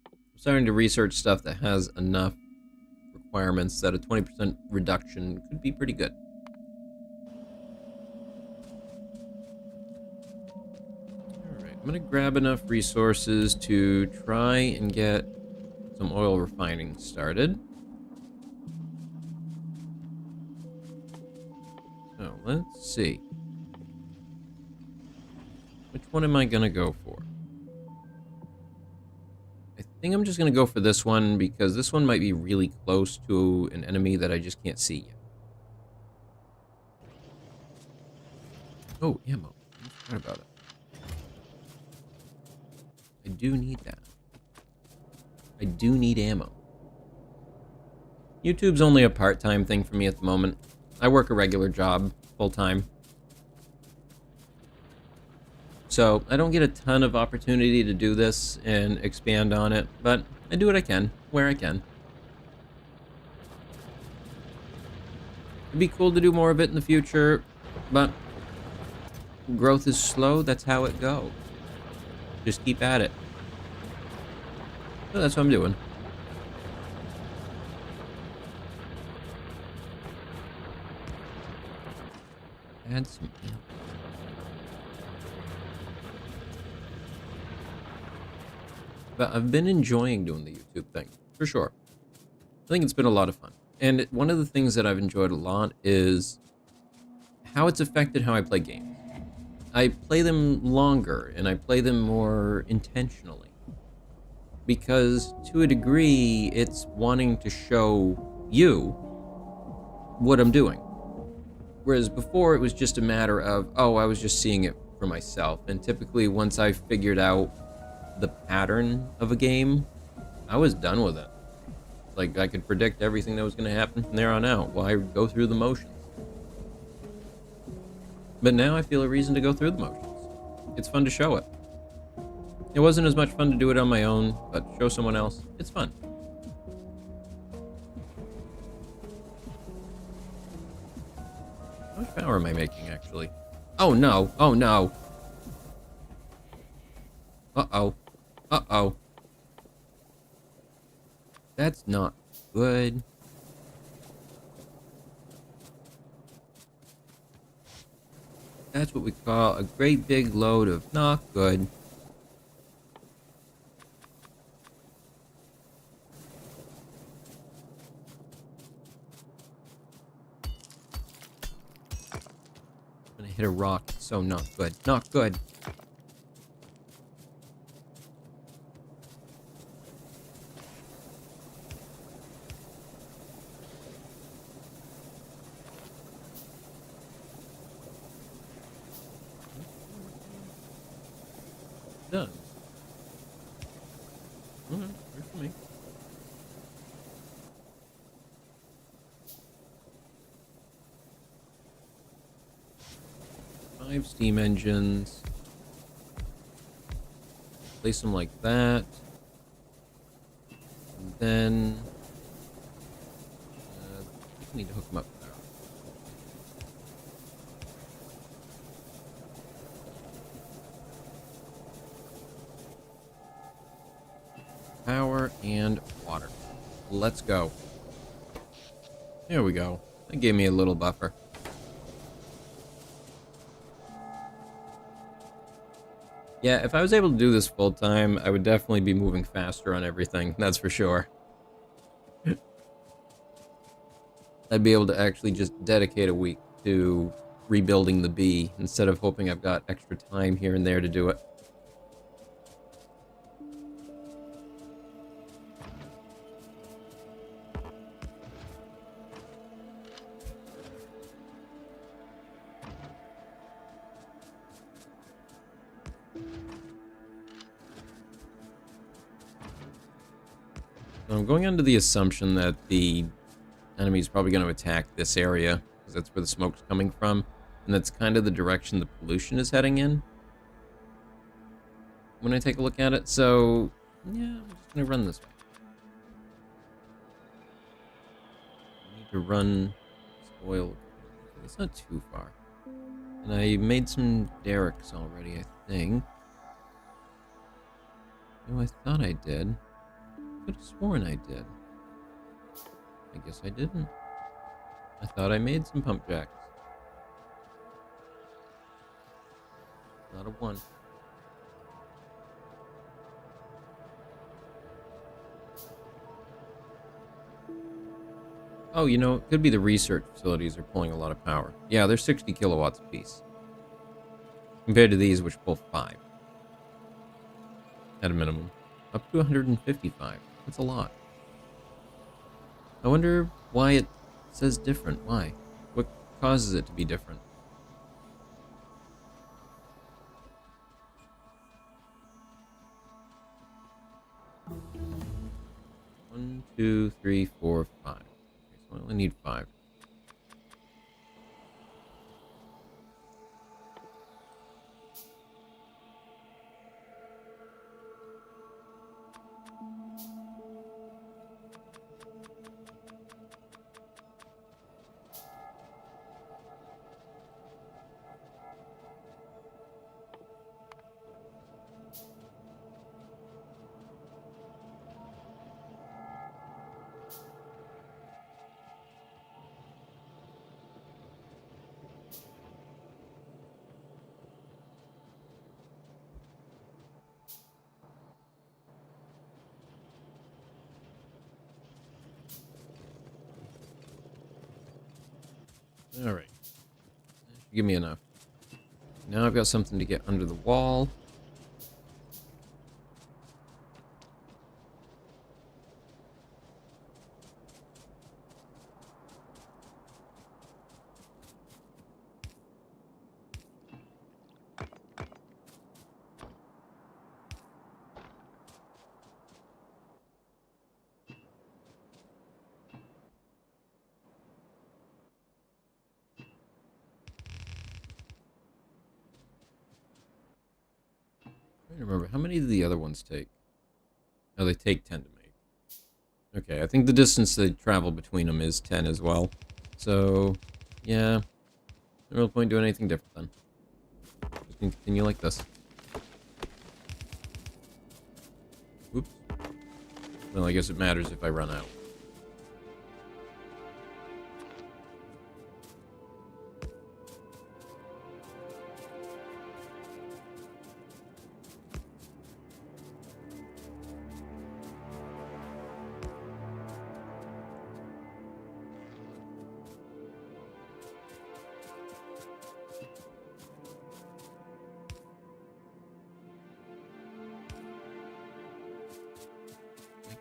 I'm starting to research stuff that has enough requirements that a 20% reduction could be pretty good. Alright, I'm going to grab enough resources to try and get some oil refining started. So, let's see. Which one am I going to go for? I think I'm just going to go for this one because this one might be really close to an enemy that I just can't see yet. Oh, ammo. I forgot about it. I do need that. I do need ammo. YouTube's only a part-time thing for me at the moment. I work a regular job, full-time. So I don't get a ton of opportunity to do this and expand on it, but I do what I can, where I can. It'd be cool to do more of it in the future, but growth is slow, that's how it goes. Just keep at it. So that's what I'm doing. Add some ammo. But I've been enjoying doing the YouTube thing, for sure. I think it's been a lot of fun. And one of the things that I've enjoyed a lot is how it's affected how I play games. I play them longer, and I play them more intentionally. Because, to a degree, it's wanting to show you what I'm doing. Whereas before, it was just a matter of, oh, I was just seeing it for myself. And typically, once I figured out the pattern of a game, I was done with it. Like, I could predict everything that was going to happen from there on out while I go through the motions. But now I feel a reason to go through the motions. It's fun to show it. It wasn't as much fun to do it on my own, but show someone else, it's fun. How much power am I making, actually? Oh no, oh no. Uh-oh, uh-oh. That's not good. That's what we call a great big load of not good. I'm gonna hit a rock, it's so not good. Not good. Done. Alright, works for me. Five steam engines. Place them like that. And then I need to hook them up now. Power and water. Let's go. There we go. That gave me a little buffer. Yeah, if I was able to do this full time, I would definitely be moving faster on everything. That's for sure. I'd be able to actually just dedicate a week to rebuilding the bee instead of hoping I've got extra time here and there to do it. So I'm going under the assumption that the enemy is probably going to attack this area because that's where the smoke's coming from, and that's kind of the direction the pollution is heading in when I take a look at it. So yeah, I'm just going to run this way. I need to run this oil. It's not too far. And I made some derricks already, I think. Oh, I thought I did. I could have sworn I did. I guess I didn't. I thought I made some pump jacks. Not a one. Oh, you know, it could be the research facilities are pulling a lot of power. Yeah, they're 60 kilowatts a piece. Compared to these, which pull 5. At a minimum. Up to 155. That's a lot. I wonder why it says different. Why? What causes it to be different? One, two, three, four, 5. Okay, so I only need 5. Alright. Give me enough. Now I've got something to get under the wall. I don't remember. How many do the other ones take? Oh, they take 10 to make. Okay, I think the distance they travel between them is 10 as well. So, yeah. No real point doing anything different then. Just gonna continue like this. Oops. Well, I guess it matters if I run out.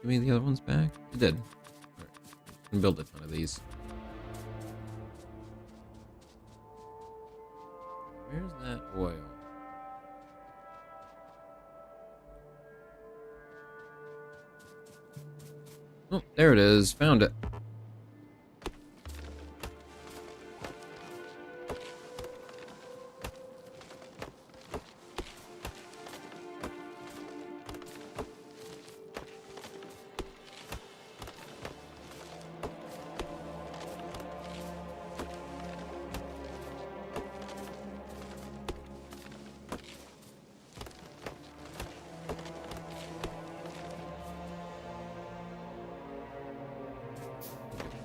Give me the other ones back? It did. Alright. Can build a ton of these. Where's that oil? Oh, there it is. Found it.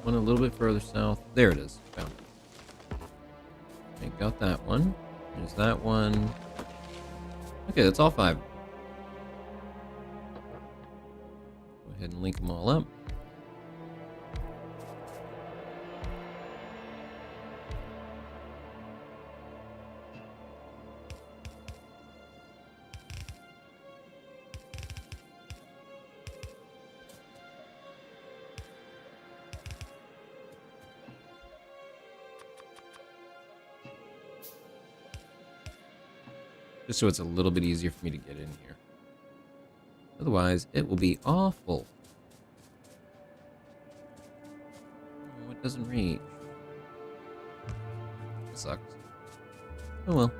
One a little bit further south. There it is. Found it. Okay, got that one. There's that one. Okay, that's all 5. Go ahead and link them all up. Just so it's a little bit easier for me to get in here. Otherwise, it will be awful. Oh, it doesn't reach. That sucks. Oh well.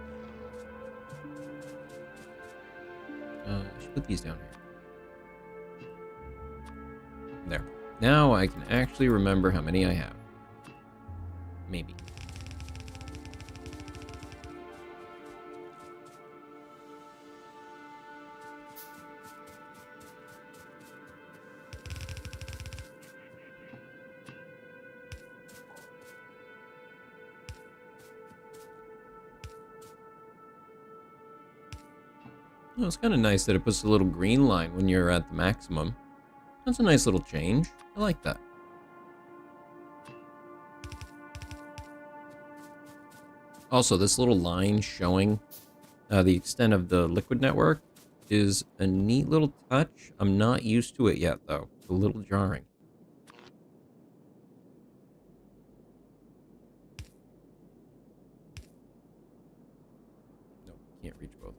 I should put these down here. There. Now I can actually remember how many I have. Maybe. Oh, it's kind of nice that it puts a little green line when you're at the maximum. That's a nice little change. I like that. Also, this little line showing the extent of the liquid network is a neat little touch. I'm not used to it yet, though. It's a little jarring. Nope, can't reach both.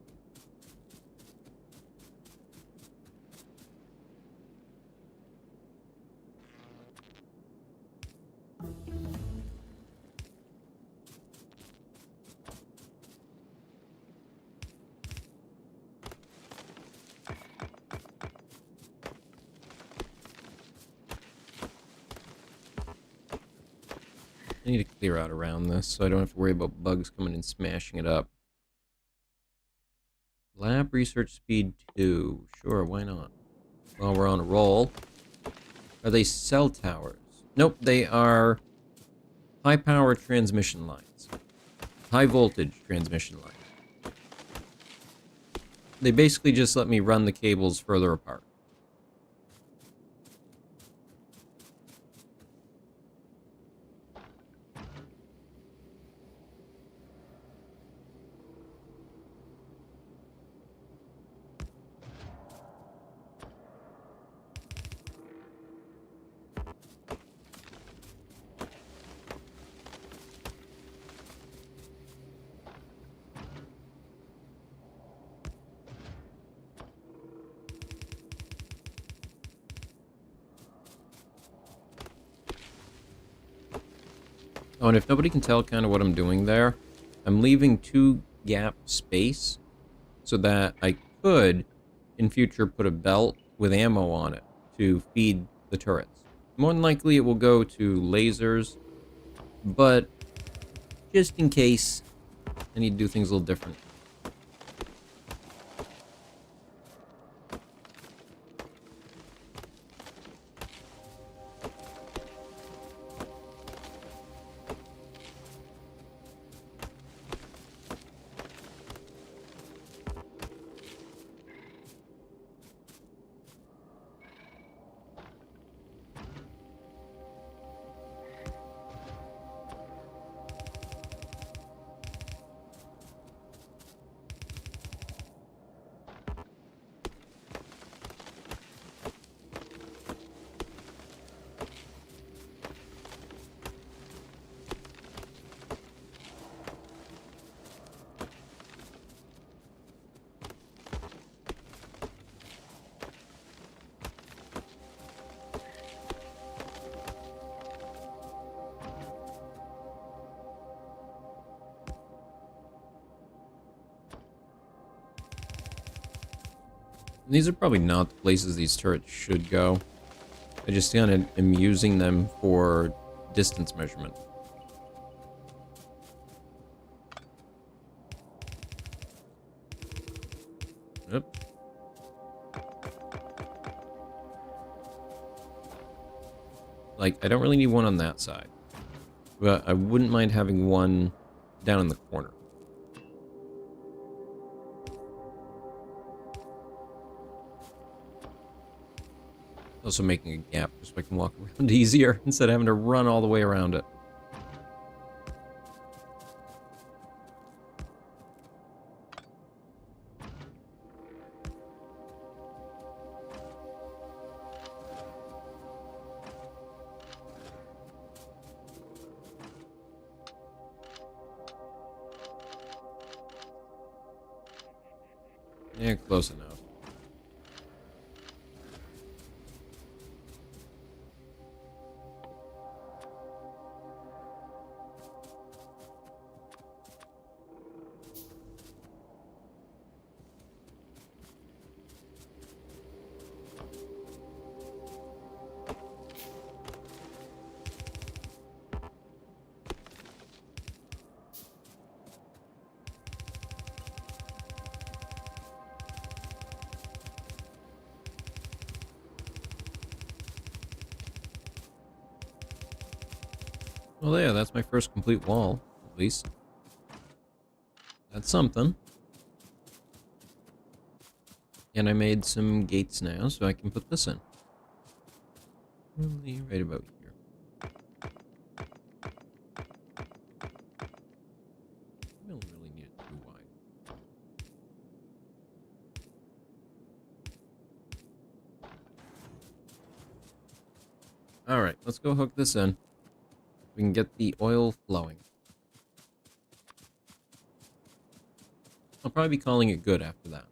I need to clear out around this so I don't have to worry about bugs coming and smashing it up. Lab research speed 2. Sure, why not? While we're on a roll. Are they cell towers? Nope, they are high power transmission lines. High voltage transmission lines. They basically just let me run the cables further apart. Oh, and if nobody can tell kind of what I'm doing there, I'm leaving 2 gap space so that I could, in future, put a belt with ammo on it to feed the turrets. More than likely, it will go to lasers, but just in case, I need to do things a little different. These are probably not the places these turrets should go. I just kind of am using them for distance measurement. Yep. Like, I don't really need one on that side. But I wouldn't mind having one down in the corner. Also making a gap just so I can walk around easier instead of having to run all the way around it. Yeah, close enough. Well, yeah, that's my first complete wall, at least. That's something. And I made some gates now, so I can put this in. Really right about here. I don't really need it too wide. Alright, let's go hook this in. We can get the oil flowing. I'll probably be calling it good after that.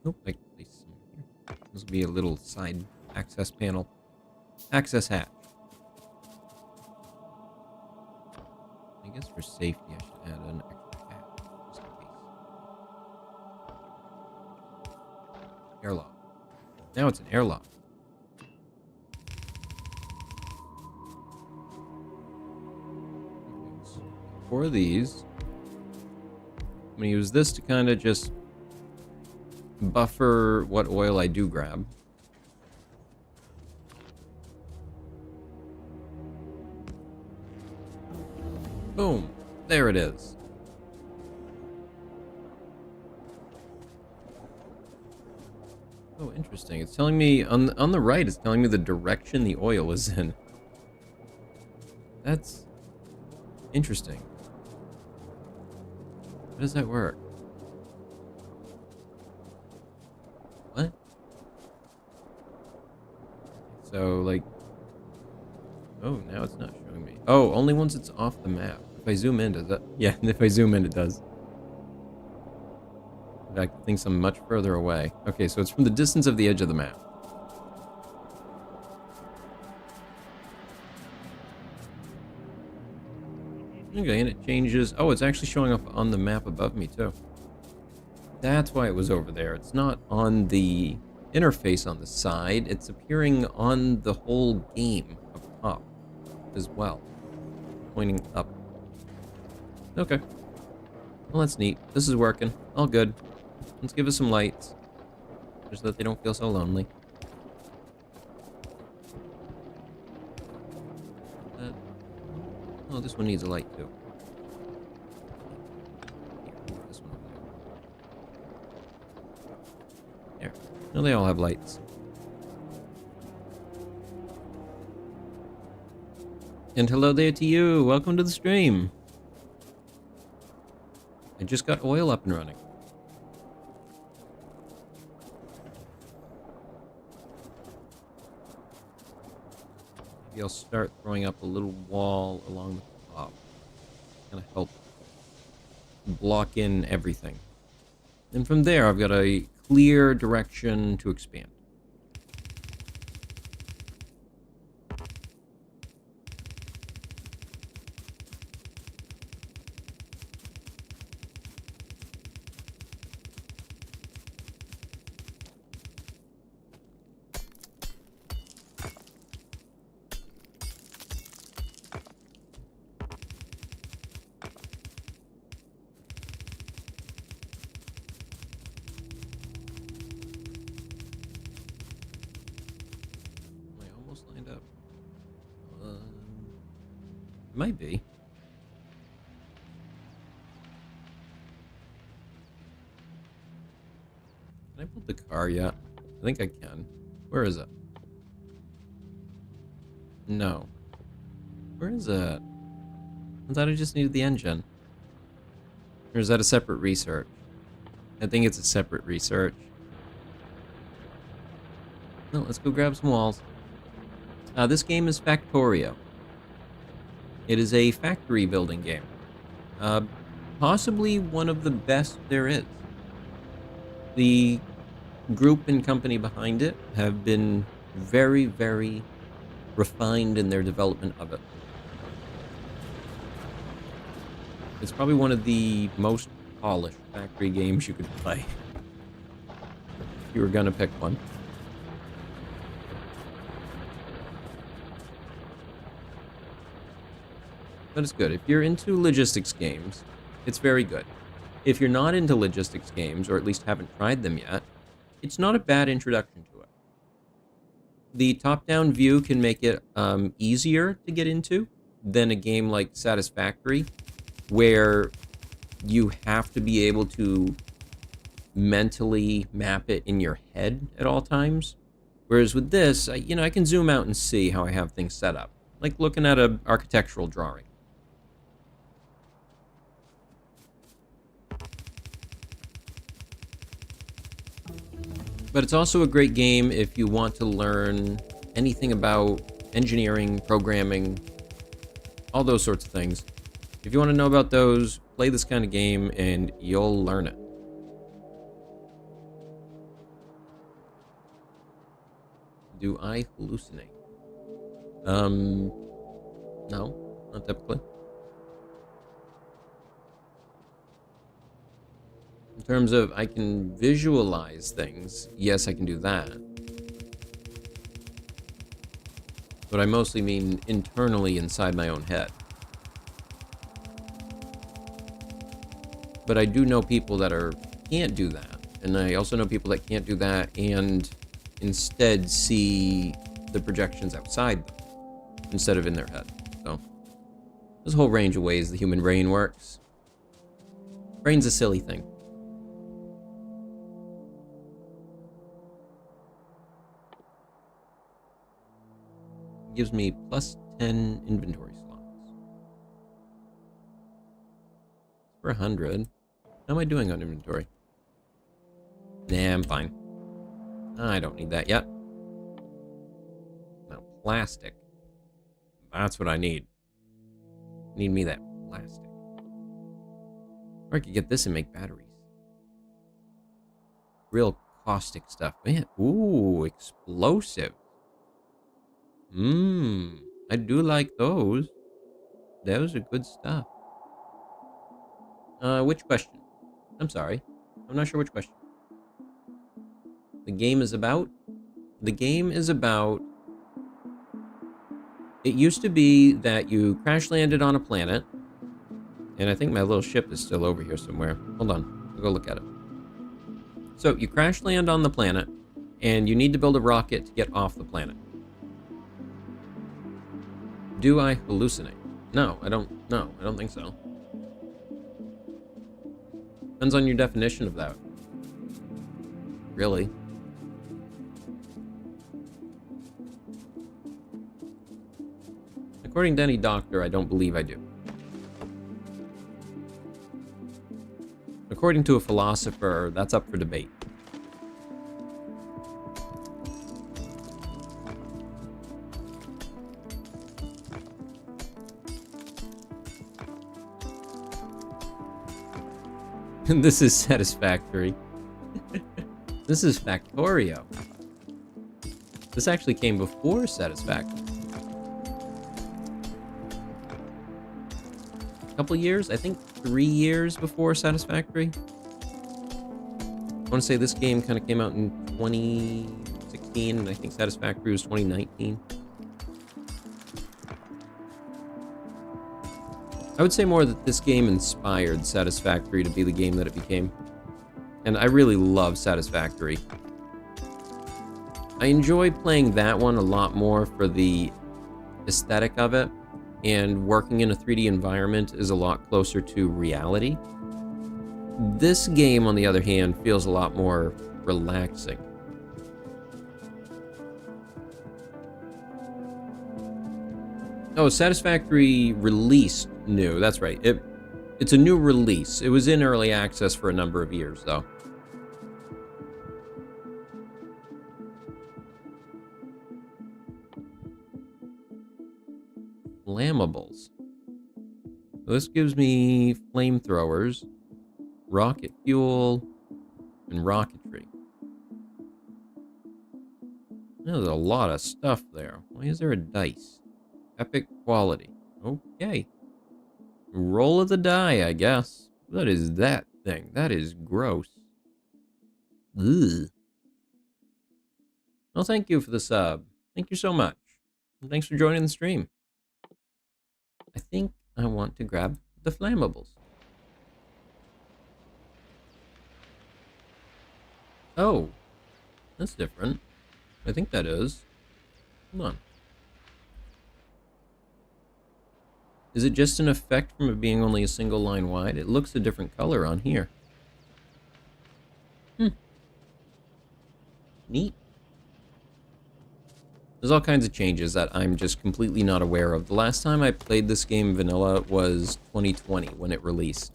Nope, I can place some here. This will be a little side access panel. Access hatch. I guess for safety I should add an extra hatch, just in case. Airlock. Now it's an airlock. Okay, so 4 of these. I'm going to use this to kind of just buffer what oil I do grab. Boom. There it is. Oh, interesting. It's telling me, on the right, it's telling me the direction the oil is in. That's interesting. How does that work? What? So, like... Oh, now it's not showing me. Oh, only once it's off the map. If I zoom in, does that... Yeah, if I zoom in, it does. In fact, it thinks I'm much further away. Okay, so it's from the distance of the edge of the map. Okay, and it changes... Oh, it's actually showing up on the map above me, too. That's why it was over there. It's not on the interface on the side. It's appearing on the whole game up top as well. Pointing up. Okay. Well, that's neat. This is working. All good. Let's give us some lights. Just so that they don't feel so lonely. Oh, this one needs a light, too. This one over there. There. No, they all have lights. And hello there to you. Welcome to the stream. I just got oil up and running. Maybe I'll start throwing up a little wall along the top. Kind of help block in everything. And from there, I've got a clear direction to expand. Lined up. Might be. Can I build the car yet? I think I can. Where is it? No. Where is it? I thought I just needed the engine. Or is that a separate research? I think it's a separate research. No, let's go grab some walls. This game is Factorio. It is a factory building game. Possibly one of the best there is. The group and company behind it have been very, very refined in their development of it. It's probably one of the most polished factory games you could play. If you were gonna pick one. But it's good. If you're into logistics games, it's very good. If you're not into logistics games, or at least haven't tried them yet, it's not a bad introduction to it. The top-down view can make it easier to get into than a game like Satisfactory, where you have to be able to mentally map it in your head at all times. Whereas with this, I can zoom out and see how I have things set up, like looking at an architectural drawing. But it's also a great game if you want to learn anything about engineering, programming, all those sorts of things. If you want to know about those, play this kind of game and you'll learn it. Do I hallucinate? No, not typically. In terms of I can visualize things, yes, I can do that. But I mostly mean internally inside my own head. But I do know people that can't do that. And I also know people that can't do that and instead see the projections outside them instead of in their head. So there's a whole range of ways the human brain works. Brain's a silly thing. It gives me plus 10 inventory slots. For 100. How am I doing on inventory? Nah, I'm fine. I don't need that yet. Now, plastic. That's what I need. Need me that plastic. Or I could get this and make batteries. Real caustic stuff. Man, ooh, explosive. I do like those. Those are good stuff. Which question? I'm sorry. I'm not sure which question. The game is about? The game is about... It used to be that you crash landed on a planet. And I think my little ship is still over here somewhere. Hold on. I'll go look at it. So, you crash land on the planet, and you need to build a rocket to get off the planet. Do I hallucinate? No, I don't think so. Depends on your definition of that. Really. According to any doctor, I don't believe I do. According to a philosopher, that's up for debate. This is satisfactory. This is Factorio. This actually came before Satisfactory. A couple years? I think 3 years before Satisfactory. I want to say this game kind of came out in 2016, and I think Satisfactory was 2019. I would say more that this game inspired Satisfactory to be the game that it became. And I really love Satisfactory. I enjoy playing that one a lot more for the aesthetic of it, and working in a 3D environment is a lot closer to reality. This game, on the other hand, feels a lot more relaxing. Oh, Satisfactory released new. That's right. It's a new release. It was in early access for a number of years, though. Flammables. This gives me flamethrowers, rocket fuel, and rocketry. There's a lot of stuff there. Why is there a dice? Epic quality. Okay. Roll of the die, I guess. What is that thing? That is gross. Ugh. Well, thank you for the sub. Thank you so much. And thanks for joining the stream. I think I want to grab the flammables. Oh, that's different. I think that is. Hold on. Is it just an effect from it being only a single line wide? It looks a different color on here. Neat. There's all kinds of changes that I'm just completely not aware of. The last time I played this game vanilla was 2020 when it released.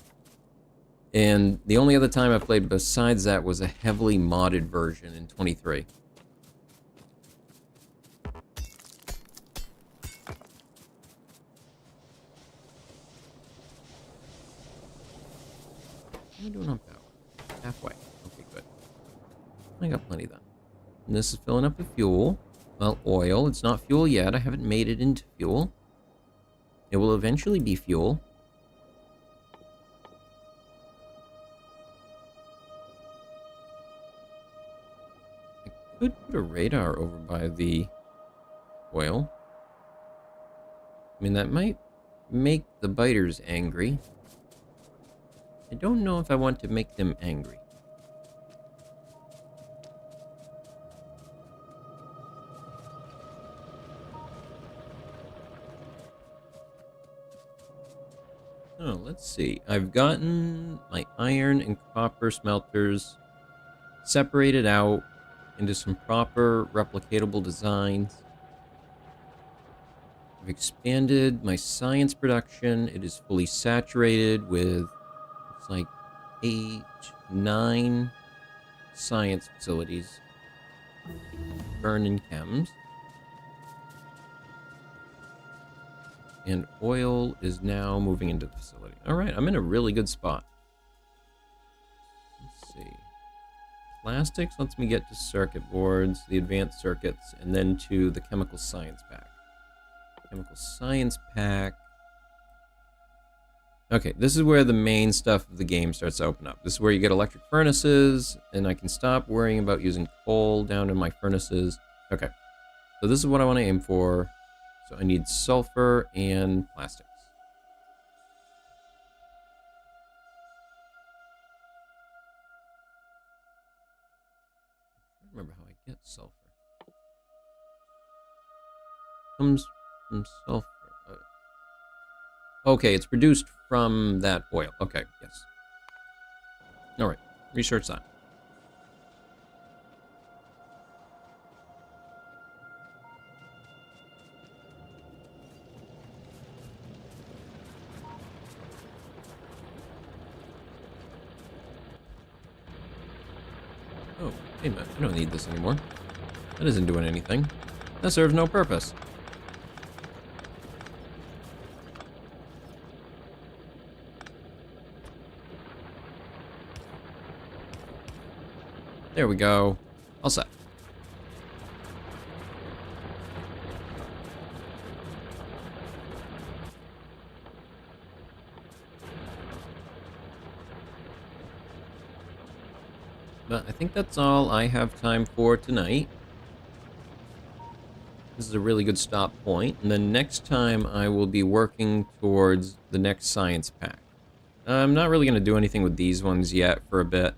And the only other time I played besides that was a heavily modded version in 23. What am I doing on power? Halfway. Okay, good. I got plenty then. And this is filling up with fuel. Well, oil. It's not fuel yet. I haven't made it into fuel. It will eventually be fuel. I could put a radar over by the oil. I mean, that might make the biters angry. I don't know if I want to make them angry. Oh, let's see. I've gotten my iron and copper smelters separated out into some proper replicatable designs. I've expanded my science production. It is fully saturated with, it's like 8, 9 science facilities. Burn and chems. And oil is now moving into the facility. All right, I'm in a really good spot. Let's see. Plastics lets me get to circuit boards, the advanced circuits, and then to the chemical science pack. Chemical science pack. Okay, this is where the main stuff of the game starts to open up. This is where you get electric furnaces, and I can stop worrying about using coal down in my furnaces. Okay, so this is what I want to aim for. So I need sulfur and plastics. I don't remember how I get sulfur. Comes from sulfur. Okay, it's produced from that oil. Okay, yes. All right, research that. Oh, wait a minute. I don't need this anymore. That isn't doing anything. That serves no purpose. There we go. All set. But I think that's all I have time for tonight. This is a really good stop point. And then next time I will be working towards the next science pack. I'm not really going to do anything with these ones yet for a bit.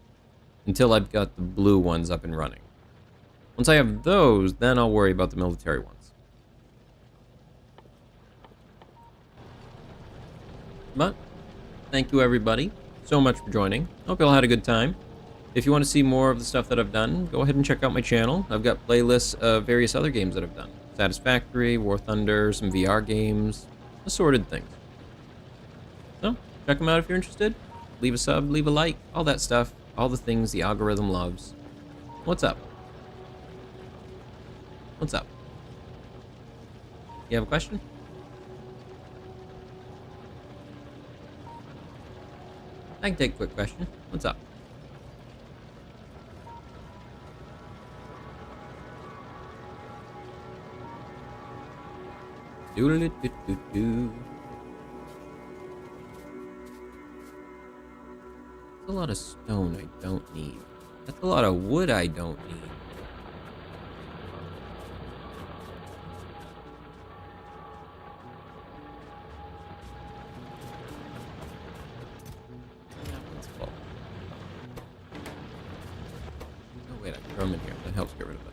Until I've got the blue ones up and running. Once I have those, then I'll worry about the military ones. But, thank you everybody so much for joining. Hope you all had a good time. If you want to see more of the stuff that I've done, go ahead and check out my channel. I've got playlists of various other games that I've done. Satisfactory, War Thunder, some VR games, assorted things. So, check them out if you're interested. Leave a sub, leave a like, all that stuff. All the things the algorithm loves. What's up? What's up? You have a question? I can take a quick question. What's up? Doodle-doo-doo-doo. That's a lot of stone I don't need. That's a lot of wood I don't need. That one's full. Oh wait, I can throw them in here. That helps get rid of it.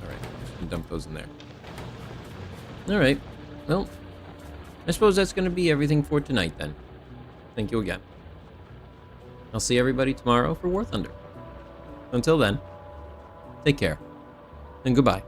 Alright, just gonna dump those in there. Alright, well, I suppose that's gonna be everything for tonight then. Thank you again. I'll see everybody tomorrow for War Thunder. Until then, take care, and goodbye.